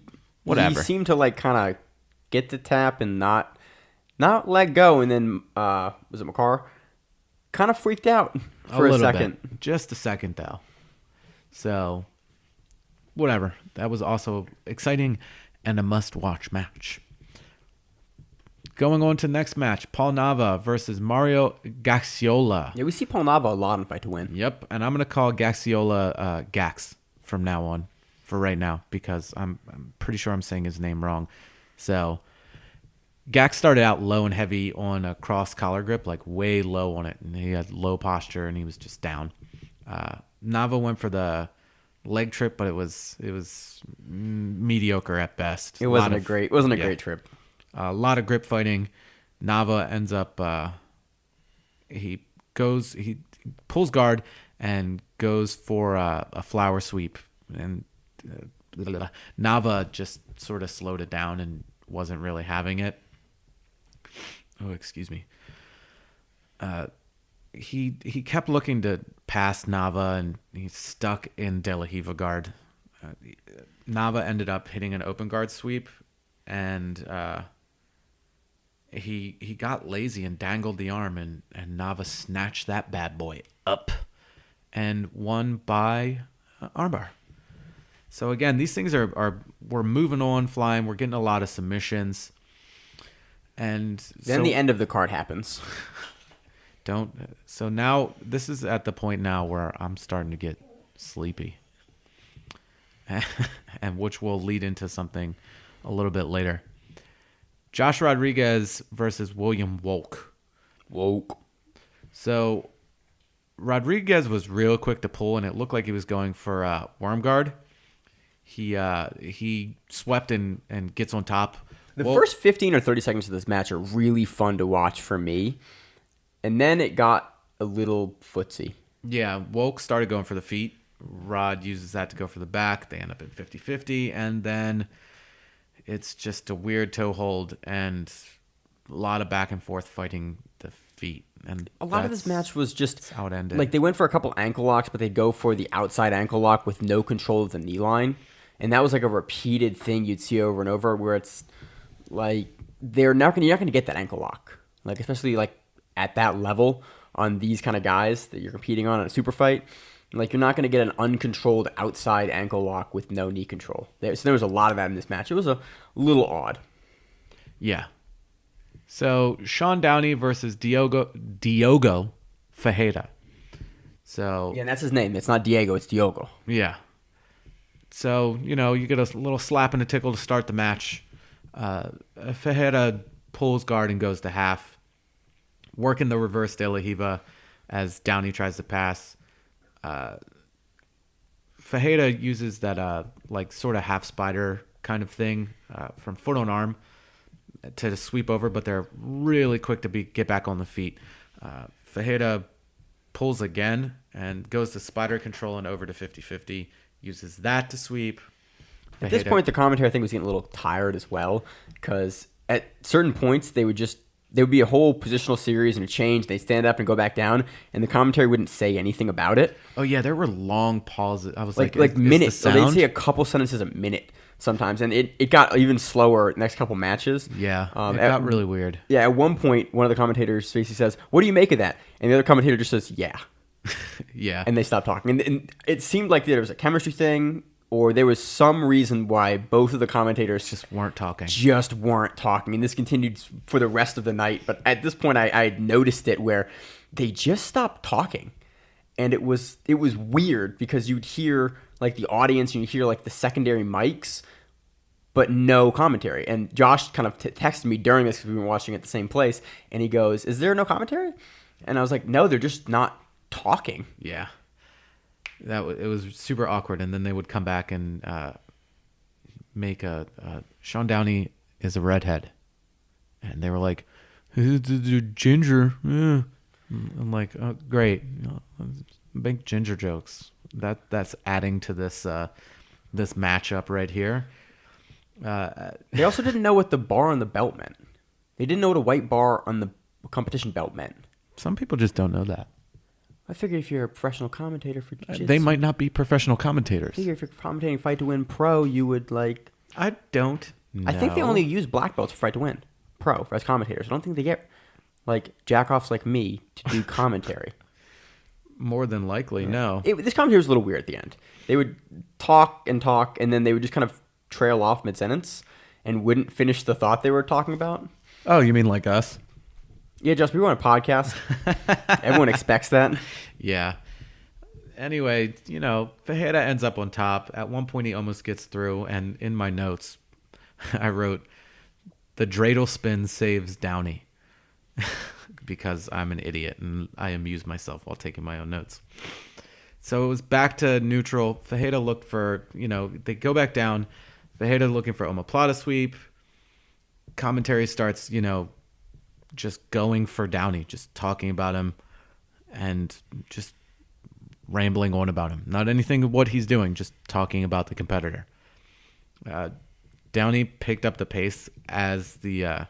seemed to like kind of get the tap and not let go, and then was it Mercar? Kind of freaked out for a second. Bit. Just a second though. So whatever. That was also exciting and a must-watch match. Going on to the next match, Paul Nava versus Mario Gaxiola. Yeah, we see Paul Nava a lot in Fight to Win. Yep, and I'm going to call Gaxiola Gax from now on, for right now, because I'm pretty sure I'm saying his name wrong. So Gax started out low and heavy on a cross collar grip, like way low on it, and he had low posture, and he was just down. Nava went for the leg trip, but it was mediocre at best. It wasn't a great trip. A lot of grip fighting. Nava ends up he pulls guard and goes for a flower sweep, and Nava just sort of slowed it down and wasn't really having it. Oh, excuse me. He kept looking to pass Nava, and he's stuck in De La Riva guard. Nava ended up hitting an open guard sweep, and he got lazy and dangled the arm, and Nava snatched that bad boy up and won by armbar. So again, these things we're moving on, flying. We're getting a lot of submissions, and then the end of the card happens. So now this is at the point now where I'm starting to get sleepy, and which will lead into something a little bit later. Josh Rodriguez versus William Wolk. So Rodriguez was real quick to pull, and it looked like he was going for worm guard. He swept and gets on top. The first 15 or 30 seconds of this match are really fun to watch for me, and then it got a little footsie. Yeah, Woke started going for the feet. Rod uses that to go for the back. They end up in 50-50, and then it's just a weird toe hold and a lot of back and forth fighting the feet. And A lot of this match was just how it ended. like they went for a couple ankle locks, but they'd go for the outside ankle lock with no control of the knee line. And that was like a repeated thing you'd see over and over where it's like you're not going to get that ankle lock. Like especially like at that level on these kind of guys that you're competing on in a super fight. Like you're not going to get an uncontrolled outside ankle lock with no knee control. So there was a lot of that in this match. It was a little odd. Yeah. So Sean Downey versus Diogo Ferreira. So Yeah, and that's his name. It's not Diego, it's Diogo. yeah. So, you get a little slap and a tickle to start the match. Ferreira pulls guard and goes to half, working the reverse De La Riva as Downey tries to pass. Ferreira uses that like sort of half spider kind of thing from foot on arm to sweep over, but they're really quick to get back on the feet. Ferreira pulls again and goes to spider control and over to 50-50. Uses that to sweep. At this point, the commentary I think was getting a little tired as well because at certain points there would be a whole positional series and a change. They stand up and go back down, and the commentary wouldn't say anything about it. Oh yeah, there were long pauses. I was like minutes. So they'd say a couple sentences a minute sometimes, and it got even slower next couple matches. Yeah, it got really weird. Yeah, at one point, one of the commentators basically says, "What do you make of that?" And the other commentator just says, "Yeah." Yeah. And they stopped talking. And it seemed like there was a chemistry thing, or there was some reason why both of the commentators just weren't talking. And this continued for the rest of the night. But at this point, I had noticed it where they just stopped talking. And it was weird because you'd hear like the audience and you'd hear like the secondary mics, but no commentary. And Josh kind of texted me during this because we were watching at the same place. And he goes, "Is there no commentary?" And I was like, "No, they're just not talking." Yeah. It was super awkward, and then they would come back and make Sean Downey is a redhead, and they were like, "Ginger." Yeah. I'm like, "Oh, great, big ginger jokes." That's adding to this this matchup right here. They also didn't know what the bar on the belt meant. They didn't know what a white bar on the competition belt meant. Some people just don't know that. I figure if you're a professional commentator for jiu-jitsu, they might not be professional commentators. I figure if you're commentating Fight to Win Pro, you would like. I don't know. I think they only use black belts for Fight to Win Pro as commentators. I don't think they get like jackoffs like me to do commentary. More than likely, no. This commentary was a little weird at the end. They would talk, and then they would just kind of trail off mid-sentence and wouldn't finish the thought they were talking about. Oh, you mean like us? Yeah, Just we want a podcast. Everyone expects that. Yeah. Anyway, Ferreira ends up on top. At one point, he almost gets through, and in my notes, I wrote, "The dreidel spin saves Downey," because I'm an idiot and I amuse myself while taking my own notes. So it was back to neutral. Ferreira looked for, they go back down. Ferreira looking for omoplata sweep. Commentary starts, just going for Downey, just talking about him and just rambling on about him. Not anything of what he's doing, just talking about the competitor. Downey picked up the pace as the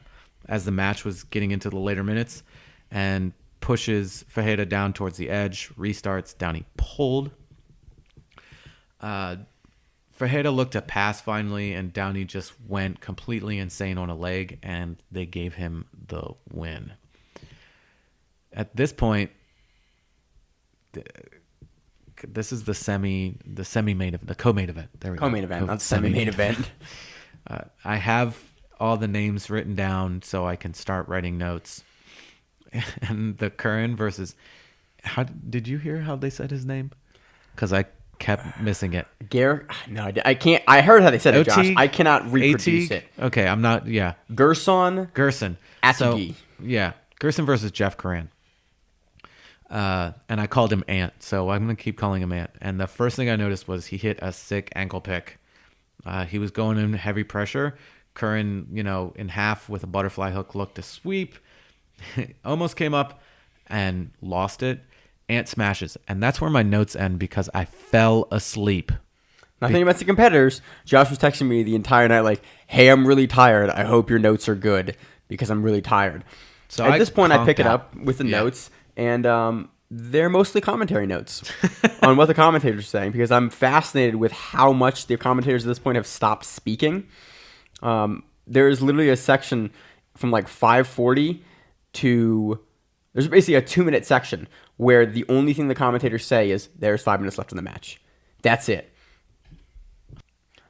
match was getting into the later minutes and pushes Ferreira down towards the edge, restarts. Downey pulled. Ferreira looked to pass finally, and Downey just went completely insane on a leg, and they gave him the win. At this point, this is the co-main event. There we go. Co-main event, not semi-main event. I have all the names written down so I can start writing notes. And the Curran versus, did you hear how they said his name? Because I kept missing it. No, I can't. I heard how they said it, Josh. Oteague? I cannot reproduce it. Okay, I'm not. Yeah, Gerson. So, yeah, Gerson versus Jeff Curran. And I called him Ant, so I'm gonna keep calling him Ant. And the first thing I noticed was he hit a sick ankle pick. He was going in heavy pressure. Curran, in half with a butterfly hook, looked to sweep. Almost came up and lost it. ant smashes. And that's where my notes end because I fell asleep. Nothing about the competitors. Josh was texting me the entire night like, hey, I'm really tired. I hope your notes are good because I'm really tired. So at this point, I pick it out. up with the notes, and they're mostly commentary notes on what the commentators are saying because I'm fascinated with how much the commentators at this point have stopped speaking. There is literally a section from like 5:40 to... There's basically a 2-minute section where the only thing the commentators say is, there's 5 minutes left in the match. That's it.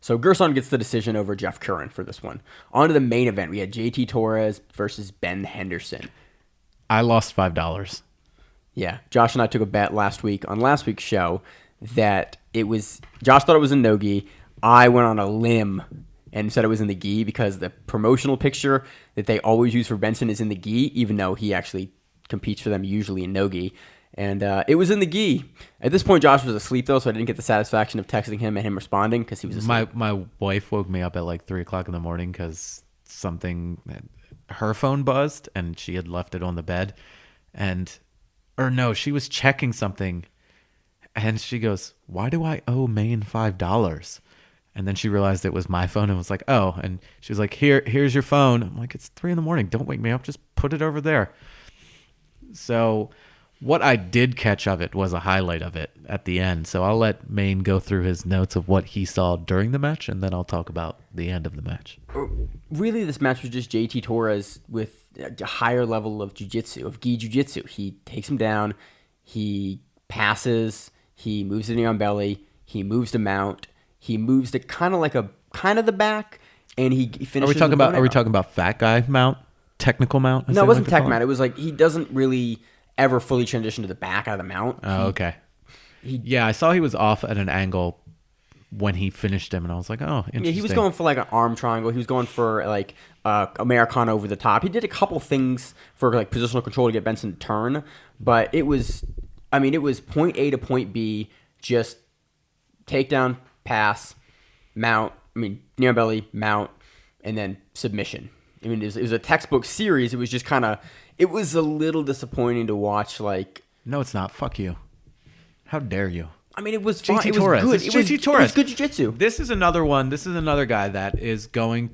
So Gerson gets the decision over Jeff Curran for this one. On to the main event. We had JT Torres versus Ben Henderson. I lost $5. Yeah. Josh and I took a bet last week on last week's show that it was... Josh thought it was in no-gi. I went on a limb and said it was in the gi because the promotional picture that they always use for Benson is in the gi, even though he actually competes for them usually in no-gi. And it was in the gi. At this point, Josh was asleep, though, so I didn't get the satisfaction of texting him and him responding because he was asleep. My wife woke me up at like 3 o'clock in the morning because her phone buzzed and she had left it on the bed. Or no, she was checking something and she goes, why do I owe Maine $5? And then she realized it was my phone and was like, oh. And she was like, here's your phone. I'm like, it's 3 a.m. Don't wake me up. Just put it over there. So... what I did catch of it was a highlight of it at the end. So I'll let Maine go through his notes of what he saw during the match, and then I'll talk about the end of the match. Really, this match was just JT Torres with a higher level of jiu-jitsu, of gi jiu-jitsu. He takes him down, he passes, he moves to the on belly, he moves to mount, he moves to kind of the back, and he finishes. Are we talking about fat guy mount, technical mount? No, it wasn't tech mount. It was like he doesn't really ever fully transition to the back out of the mount. Oh, okay. I saw he was off at an angle when he finished him, and I was like, oh, interesting. Yeah, he was going for like an arm triangle. He was going for like Americana over the top. He did a couple things for like positional control to get Benson to turn, but it was point A to point B, just takedown, pass, mount, knee on belly, mount, and then submission. It was a textbook series. It was just kind of... It was a little disappointing to watch, like... No, it's not. Fuck you. How dare you? It was fine. JT Torres. It was good. JT Torres. It was good jiu-jitsu. This is another one. This is another guy that is on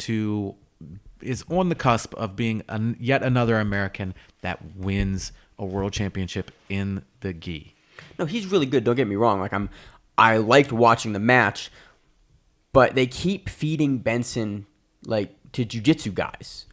the cusp of being yet another American that wins a world championship in the gi. No, he's really good. Don't get me wrong. I liked watching the match, but they keep feeding Benson, to jiu-jitsu guys.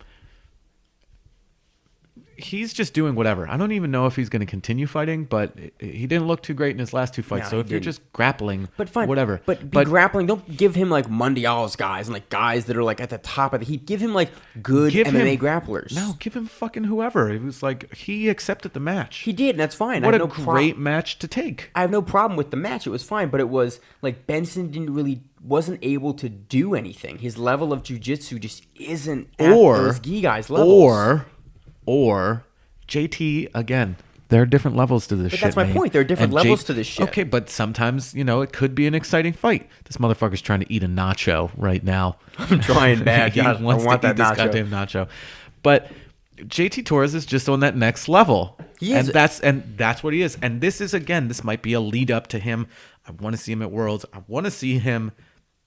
He's just doing whatever. I don't even know if he's going to continue fighting, but he didn't look too great in his last 2 fights. No, so if you're just grappling, but fine, whatever. But grappling, don't give him Mundial's guys and guys that are at the top of the heap. Give him good MMA grapplers. No, give him fucking whoever. It was he accepted the match. He did, and that's fine. What a great match to take. I have no problem with the match. It was fine, but it was Benson wasn't able to do anything. His level of jiu-jitsu just isn't at those gi guys' levels. Or JT, again, there are different levels to this shit. But that's my point. There are different levels to this shit. Okay, but sometimes, it could be an exciting fight. This motherfucker's trying to eat a nacho right now. I'm trying bad. He wants to eat this goddamn nacho. But JT Torres is just on that next level. He is. And that's what he is. And this might be a lead up to him. I want to see him at Worlds. I want to see him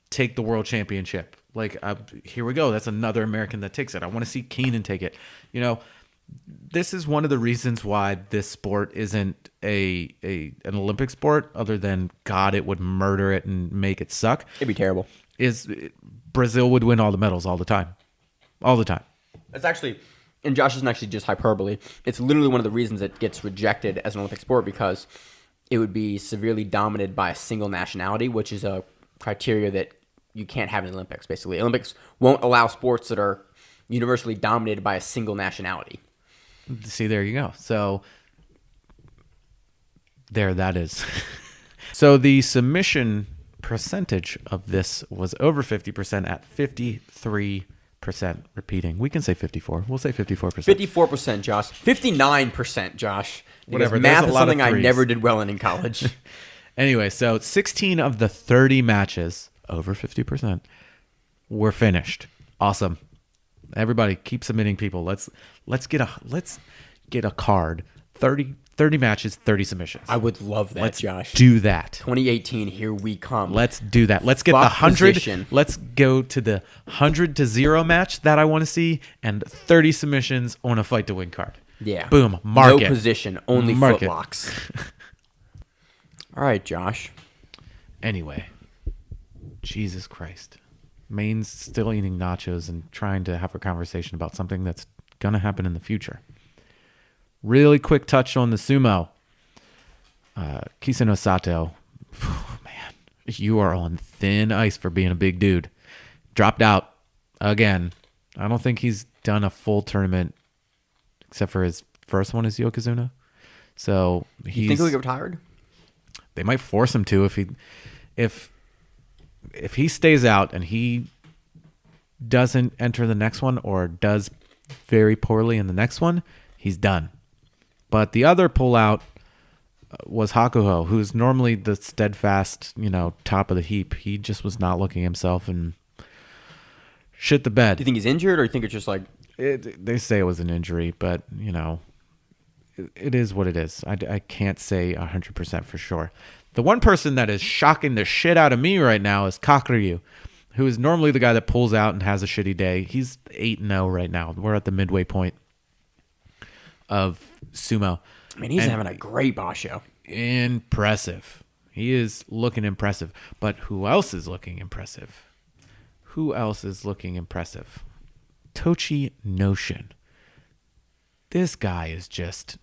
take the world championship. Here we go. That's another American that takes it. I want to see Keenan take it. This is one of the reasons why this sport isn't an Olympic sport, other than God, it would murder it and make it suck. It'd be terrible. Brazil would win all the medals all the time. All the time. It's actually, and Josh isn't actually just hyperbole. It's literally one of the reasons it gets rejected as an Olympic sport, because it would be severely dominated by a single nationality, which is a criteria that you can't have in the Olympics, basically. Olympics won't allow sports that are universally dominated by a single nationality. See, there you go. So, that is. So, the submission percentage of this was over 50% at 53%. Repeating. We can say 54. We'll say 54%. 54%, Josh. 59%, Josh. Whatever. Math is something I never did well in college. Anyway, so 16 of the 30 matches, over 50%, were finished. Awesome. Everybody keep submitting people. Let's get a card. 30 30 matches, 30 submissions. I would love that, Let's Josh. do that. 2018, here we come. Let's do that. Let's get the 100. Let's go to the 100-0 match that I want to see, and 30 submissions on a fight to win card. Yeah. Boom. Mark it. No position, only footlocks. All right, Josh. Anyway, Jesus Christ. Maine's still eating nachos and trying to have a conversation about something that's going to happen in the future. Really quick touch on the sumo. Kiseno Sato. Oh, man, you are on thin ice for being a big dude. Dropped out again. I don't think he's done a full tournament except for his first one is Yokozuna. So you think he'll get retired? They might force him to if he stays out and he doesn't enter the next one or does very poorly in the next one, he's done. But the other pullout was Hakuho, who's normally the steadfast, top of the heap. He just was not looking himself and shit the bed. Do you think he's injured, or you think it's just like... They say it was an injury, but, it is what it is. I can't say 100% for sure. The one person that is shocking the shit out of me right now is Kakuryu, who is normally the guy that pulls out and has a shitty day. He's 8-0 right now. We're at the midway point of sumo. I mean, he's having a great basho. Impressive. He is looking impressive. But who else is looking impressive? Tochi Notion. This guy is just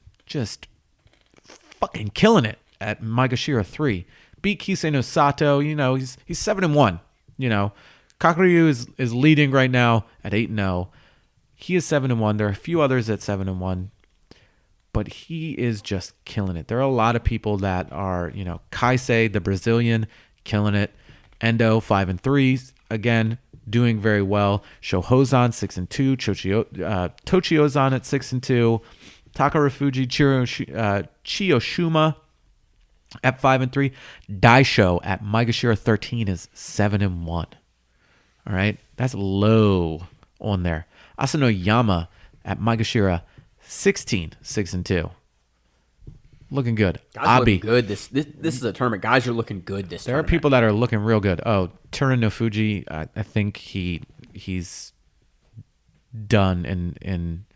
fucking killing it at Maegashira 3. Beat Kiseno Sato. He's 7-1. Kakuryu is leading right now at 8-0. He is 7-1. There are a few others at 7-1. But he is just killing it. There are a lot of people that are, Kaisei, the Brazilian, killing it. Endo, 5-3, again, doing very well. Shohozan, 6-2. Tochiozan at 6-2. Takarafuji Chiyoshima at 5-3. Daisho at Maegashira 13 is 7-1. All right, that's low on there. Asanoyama at Maegashira 16, 6-2. Looking good. Guys looking good. This is a tournament. Guys are looking good this There tournament. are people that are looking real good. Oh, Turin no Fuji, I think he's done in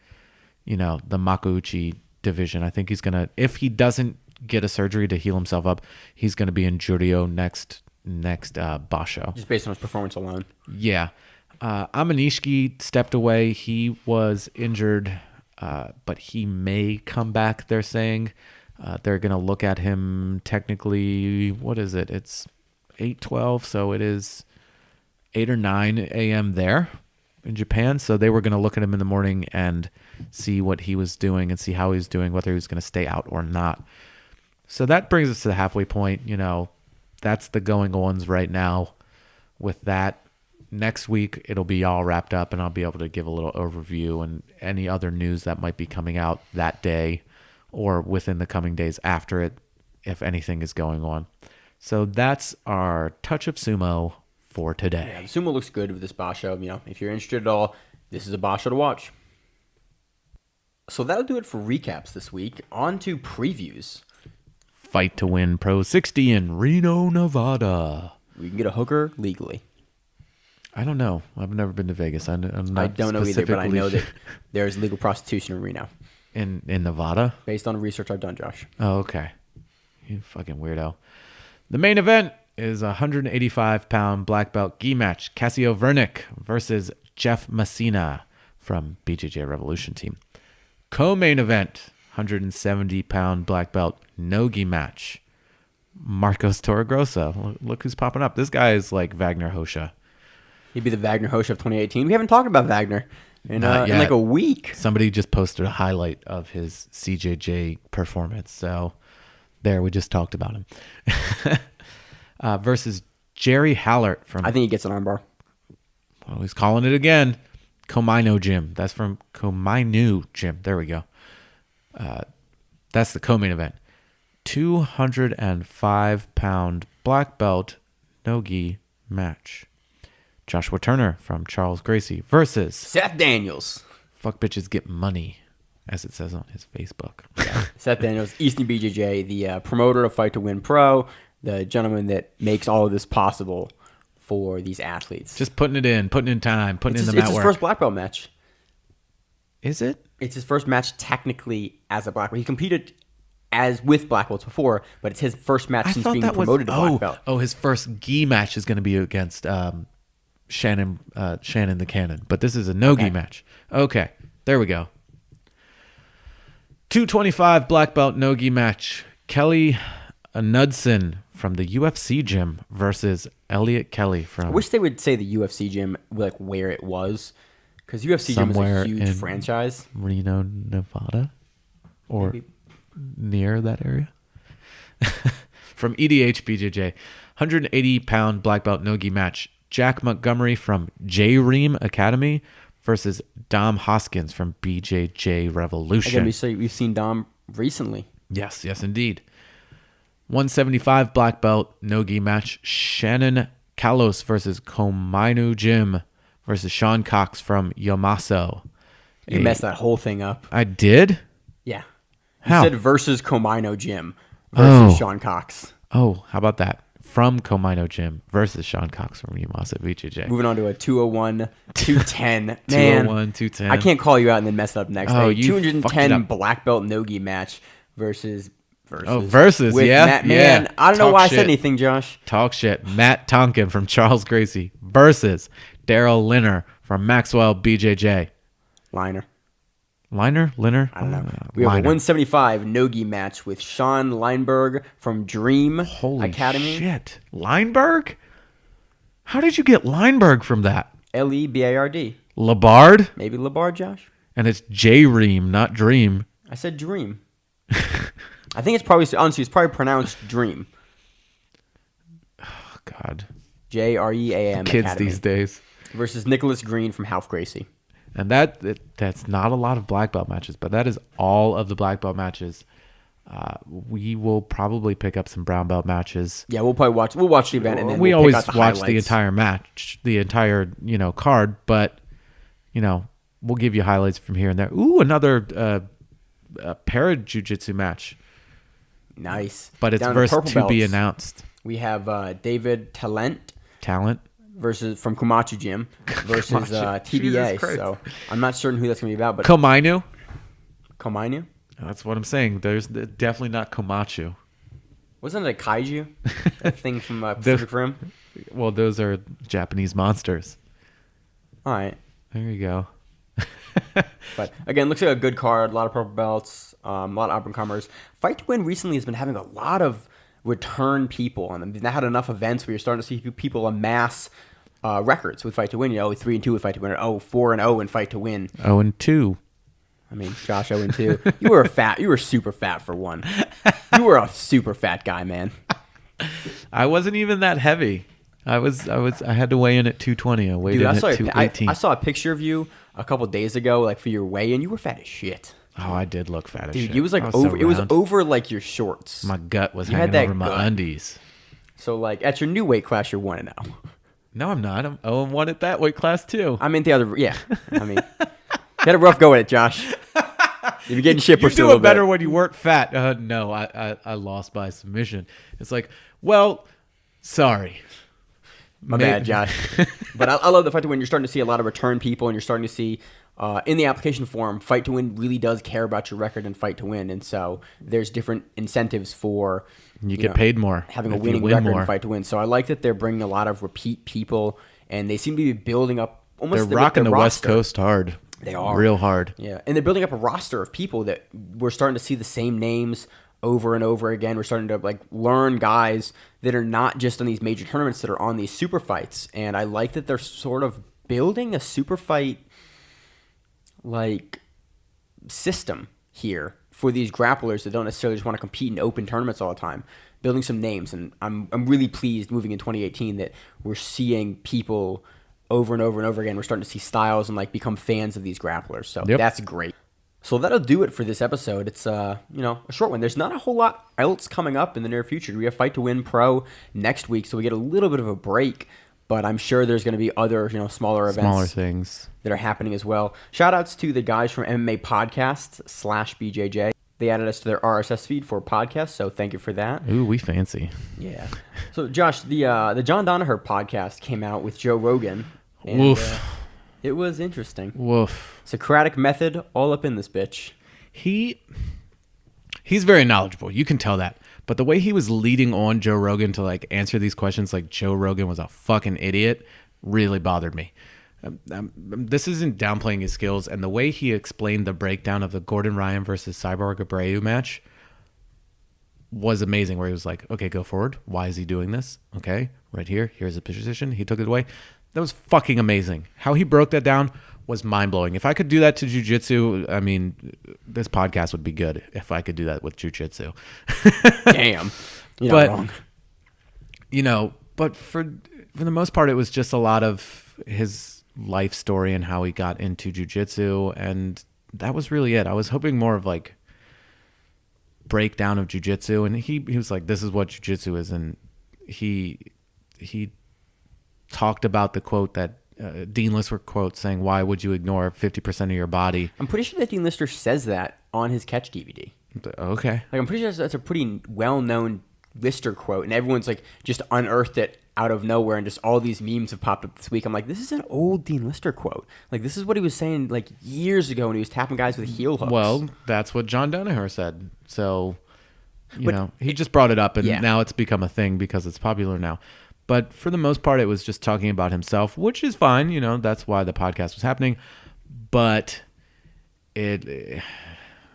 the Makuuchi division. I think he's gonna, if he doesn't get a surgery to heal himself up, he's gonna be in Juryo next basho. Just based on his performance alone. Yeah. Amanishiki stepped away. He was injured, but he may come back, they're saying. They're going to look at him technically, what is it? It's 8:12, so it is 8 or 9 a.m. there in Japan. So they were going to look at him in the morning and see what he was doing and see how he was doing, whether he was going to stay out or not. So that brings us to the halfway point. That's the going-ons right now with that. Next week, it'll be all wrapped up, and I'll be able to give a little overview and any other news that might be coming out that day or within the coming days after it, if anything is going on. So that's our Touch of Sumo for today. Yeah, the sumo looks good with this basho. If you're interested at all, this is a basho to watch. So that'll do it for recaps this week. On to previews. Fight to Win Pro 60 in Reno, Nevada. We can get a hooker legally. I don't know. I've never been to Vegas. I don't know either, but I know that there's legal prostitution in Reno. In Nevada? Based on research I've done, Josh. Oh, okay. You fucking weirdo. The main event is a 185-pound black belt gi match. Cassio Vernick versus Jeff Messina from BJJ Revolution team. Co-main event, 170-pound black belt no gi match. Marcos Torregrossa. Look who's popping up. This guy is like Wagner Hosha. He'd be the Wagner Hosha of 2018. We haven't talked about Wagner in like a week. Somebody just posted a highlight of his CJJ performance. So there, we just talked about him. Versus Jerry Hallert from... I think he gets an armbar. Well, he's calling it again. Komainu Gym. That's from Komainu Gym. There we go. That's the co-main event. 205-pound black belt no-gi match. Joshua Turner from Charles Gracie versus Seth Daniels. Fuck Bitches Get Money. as it says on his Facebook. Seth Daniels, Easton BJJ, the promoter of Fight to Win Pro, the gentleman that makes all of this possible for these athletes. Just putting in time, putting in the mat It's his work. first black belt match. Is it? It's his first match technically as a black belt. He competed as with black belts before, but it's his first match since being promoted to black belt. Oh, his first gi match is going to be against Shannon the Cannon, but this is a no-gi match. Okay, there we go. 225 black belt no-gi match. Kelly Knudsen from the UFC gym versus Elliot Kelly from... I wish they would say the UFC gym, like where it was, because UFC gym is somewhere a huge in franchise. Reno, Nevada, or Maybe. near that area. From EDH BJJ, 180-pound black belt no-gi match. Jack Montgomery from J-Ream Academy versus Dom Hoskins from BJJ Revolution. Again, we've seen Dom recently. Yes, indeed. 175 black belt no-gi match. Shannon Kalos versus Komainu Jim versus Sean Cox from Yamaso. You messed that whole thing up. I did? Yeah. How? You said versus Komainu Jim versus Sean Cox. Oh, how about that? From Komainu Jim versus Sean Cox from Yamaso BJJ. Moving on to a 201, 210. Man, 201, 210. I can't call you out and then mess it up next Oh, day. you fucked it 210 up. black belt no-gi match versus versus, with yeah. Matt, man, yeah. I don't know Talk why I shit. said anything, Josh. Talk shit. Matt Tonkin from Charles Gracie versus Daryl Linner from Maxwell BJJ. Liner. Liner? I don't know. We have a 175 no-gi match with Sean Leinberg from Dream Holy Academy. shit. Leinberg? How did you get Leinberg from that? L-E-B-A-R-D. Labard? Maybe Labard, Josh? And it's J-Ream, not Dream. I said Dream. I think it's probably, honestly, it's probably pronounced Dream. Oh, God. J-R-E-A-M Kids Academy. these days. Versus Nicholas Green from Half Gracie. And that's not a lot of black belt matches, but that is all of the black belt matches. We will probably pick up some brown belt matches. Yeah, we'll watch the event and then we we'll always pick out the watch the highlights. entire match, the entire card, but we'll give you highlights from here and there. Ooh, another para jiu-jitsu match, Nice. but it's Down versus purple to be belts. announced. We have David Talent versus from Komachu Gym versus Komachu. TBA. Jesus Christ. So I'm not certain who that's going to be about, but Komainu. Komainu? That's what I'm saying. There's definitely not Komachu. Wasn't it a kaiju? That thing from Pacific Rim? Well, those are Japanese monsters. All right. There you go. But again, looks like a good card. A lot of purple belts, a lot of up-and-comers. Fight to Win recently has been having a lot of return people, and they've had enough events where you're starting to see people amass records with Fight to Win. 3-2 with Fight to Win, or 4-0 in Fight to Win. 0-2. I mean, Josh 0-2. You were fat. You were super fat for one. You were a super fat guy, man. I wasn't even that heavy. I had to weigh in at 220. I weighed Dude, in I at saw, 218. I saw a picture of you a couple days ago, like for your weigh-in. You were fat as shit. Oh, I did look fat as Dude, shit. it was like I over. so It was round. over like your shorts. My gut was You had hanging that over my gut. undies. So like at your new weight class, you're 1-0. No, I'm not. I'm 0-1 at that weight class too. I mean the other. Yeah. I mean, you had a rough go at it, Josh. You're getting shit You pushed a do little it better bit. when you weren't fat. No, I lost by submission. It's like, well, sorry. My bad, Josh. But I love the Fight to Win. You're starting to see a lot of return people, and you're starting to see in the application form, Fight to Win really does care about your record and Fight to Win, and so there's different incentives for You get paid more having a if you winning win record more. and Fight to Win. So I like that they're bringing a lot of repeat people, and they seem to be building up almost. They're rocking their the West roster. Coast hard. They are real hard. Yeah, and they're building up a roster of people that we're starting to see the same names over and over again. We're starting to like learn guys that are not just on these major tournaments, that are on these super fights. And I like that they're sort of building a super fight like system here for these grapplers that don't necessarily just want to compete in open tournaments all the time. Building some names, and I'm really pleased moving in 2018 that we're seeing people over and over and over again. We're starting to see styles and like become fans of these grapplers. So that's great. So that'll do it for this episode. It's a short one. There's not a whole lot else coming up in the near future. We have Fight to Win Pro next week, so we get a little bit of a break. But I'm sure there's going to be other smaller events, Smaller things that are happening as well. Shout outs to the guys from MMA Podcast /BJJ. They added us to their RSS feed for podcasts, so thank you for that. Ooh, we fancy. Yeah. So, Josh, the John Danaher podcast came out with Joe Rogan. And, Woof. It was interesting. Woof. Socratic method all up in this bitch. He's very knowledgeable. You can tell that. But the way he was leading on Joe Rogan to like answer these questions like Joe Rogan was a fucking idiot really bothered me. This isn't downplaying his skills, and the way he explained the breakdown of the Gordon Ryan versus Cyborg Abreu match was amazing, where he was like, okay, go forward. Why is he doing this? Okay, right here. Here's the position. He took it away. That was fucking amazing. How he broke that down was mind-blowing. If I could do that to jiu-jitsu, I mean, this podcast would be good if I could do that with jiu-jitsu. Damn. You're not wrong. You know, but for the most part, it was just a lot of his life story and how he got into jiu-jitsu, and that was really it. I was hoping more of like breakdown of jiu-jitsu, and he was like, this is what jiu-jitsu is, and he talked about the quote that Dean Lister quote saying, why would you ignore 50% of your body? I'm pretty sure that Dean Lister says that on his Catch DVD. Okay. Like, I'm pretty sure that's a pretty well-known Lister quote, and everyone's like just unearthed it out of nowhere, and just all these memes have popped up this week. I'm like, this is an old Dean Lister quote. Like, this is what he was saying like years ago when he was tapping guys with heel hooks. Well, that's what John Danaher said. So, you know, he just brought it up, and now it's become a thing because it's popular now. But for the most part, it was just talking about himself, which is fine. You know, that's why the podcast was happening. But it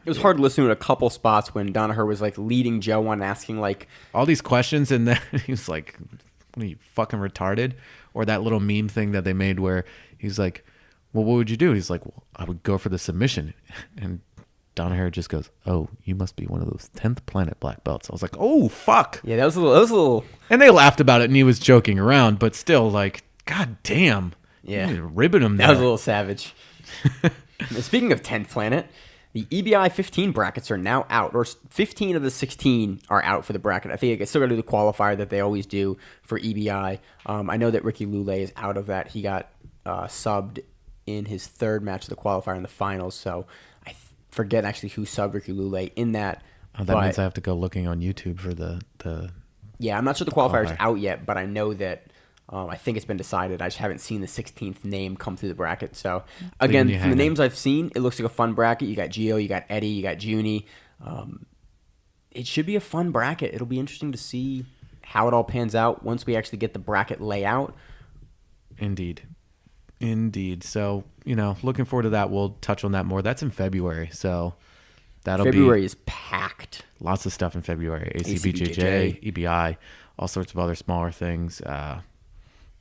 was hard to listen to in a couple spots when Danaher was like leading Joe on asking like all these questions, and then he was like, "What are you fucking retarded?" Or that little meme thing that they made where he's like, "Well, what would you do?" He's like, "Well, I would go for the submission," and Danaher just goes, "Oh, you must be one of those 10th planet black belts." I was like, "Oh, fuck." Yeah, that was a little. And they laughed about it, and he was joking around, but still, like, god damn. Yeah. Ribbing him there. That was a little savage. Speaking of 10th planet, the EBI 15 brackets are now out, or 15 of the 16 are out for the bracket. I think I still got to do the qualifier that they always do for EBI. I know that Ricky Lule is out of that. He got subbed in his third match of the qualifier in the finals, so I forget actually who subbed Ricky Lule in that. Oh, that means I have to go looking on YouTube for the Yeah, I'm not sure the qualifier is out yet, but I know that I think it's been decided. I just haven't seen the 16th name come through the bracket. So, again, from the names I've seen, it looks like a fun bracket. You got Gio, you got Eddie, you got Junie. It should be a fun bracket. It'll be interesting to see how it all pans out once we actually get the bracket layout. Indeed. So, you know, looking forward to that. We'll touch on that more. That's in February, so February is packed. Lots of stuff in February. ACBJJ, EBI, all sorts of other smaller things.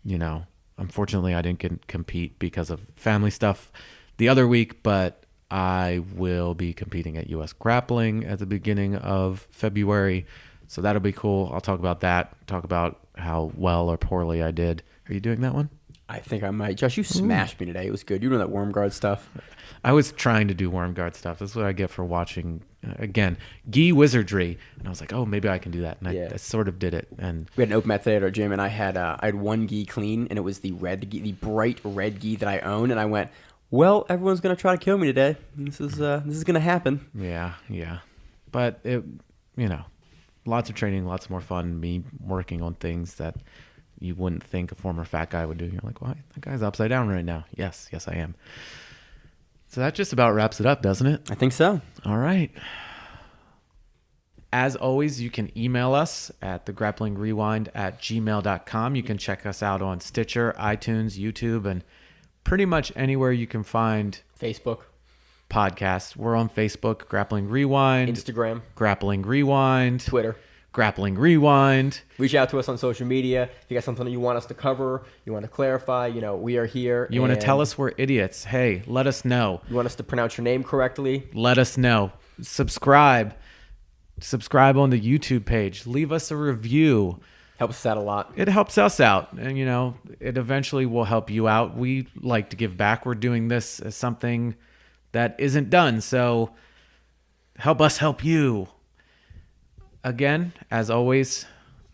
You know, unfortunately, I didn't compete because of family stuff the other week, but I will be competing at US Grappling at the beginning of February, so that'll be cool. I'll talk about that, talk about how well or poorly I did. Are you doing that one? I think I might. Josh, you smashed me today. It was good. You were doing that worm guard stuff. I was trying to do worm guard stuff. That's what I get for watching, again, gi wizardry. And I was like, oh, maybe I can do that. And I sort of did it. And we had an open mat today at our gym, and I had one gi clean, and it was the red gi, the bright red gi that I own. And I went, well, everyone's gonna try to kill me today. This is gonna happen. Yeah. But it, you know, lots of training, lots more fun. Me working on things that you wouldn't think a former fat guy would do. You're like, well, that guy's upside down right now. Yes, I am. So that just about wraps it up, doesn't it? I think so. All right. As always, you can email us at thegrapplingrewind@gmail.com. You can check us out on Stitcher, iTunes, YouTube, and pretty much anywhere you can find Facebook podcasts. We're on Facebook, Grappling Rewind. Instagram, Grappling Rewind. Twitter, Grappling Rewind. Reach out to us on social media. If you got something that you want us to cover, you want to clarify, you know, we are here. You want to tell us we're idiots. Hey, let us know. You want us to pronounce your name correctly? Let us know. Subscribe on the YouTube page. Leave us a review. Helps us out a lot. It helps us out. And, you know, it eventually will help you out. We like to give back. We're doing this as something that isn't done. So help us help you. Again, as always,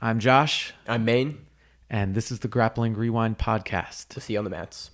I'm Josh. I'm Maine. And this is the Grappling Rewind podcast. We'll see you on the mats.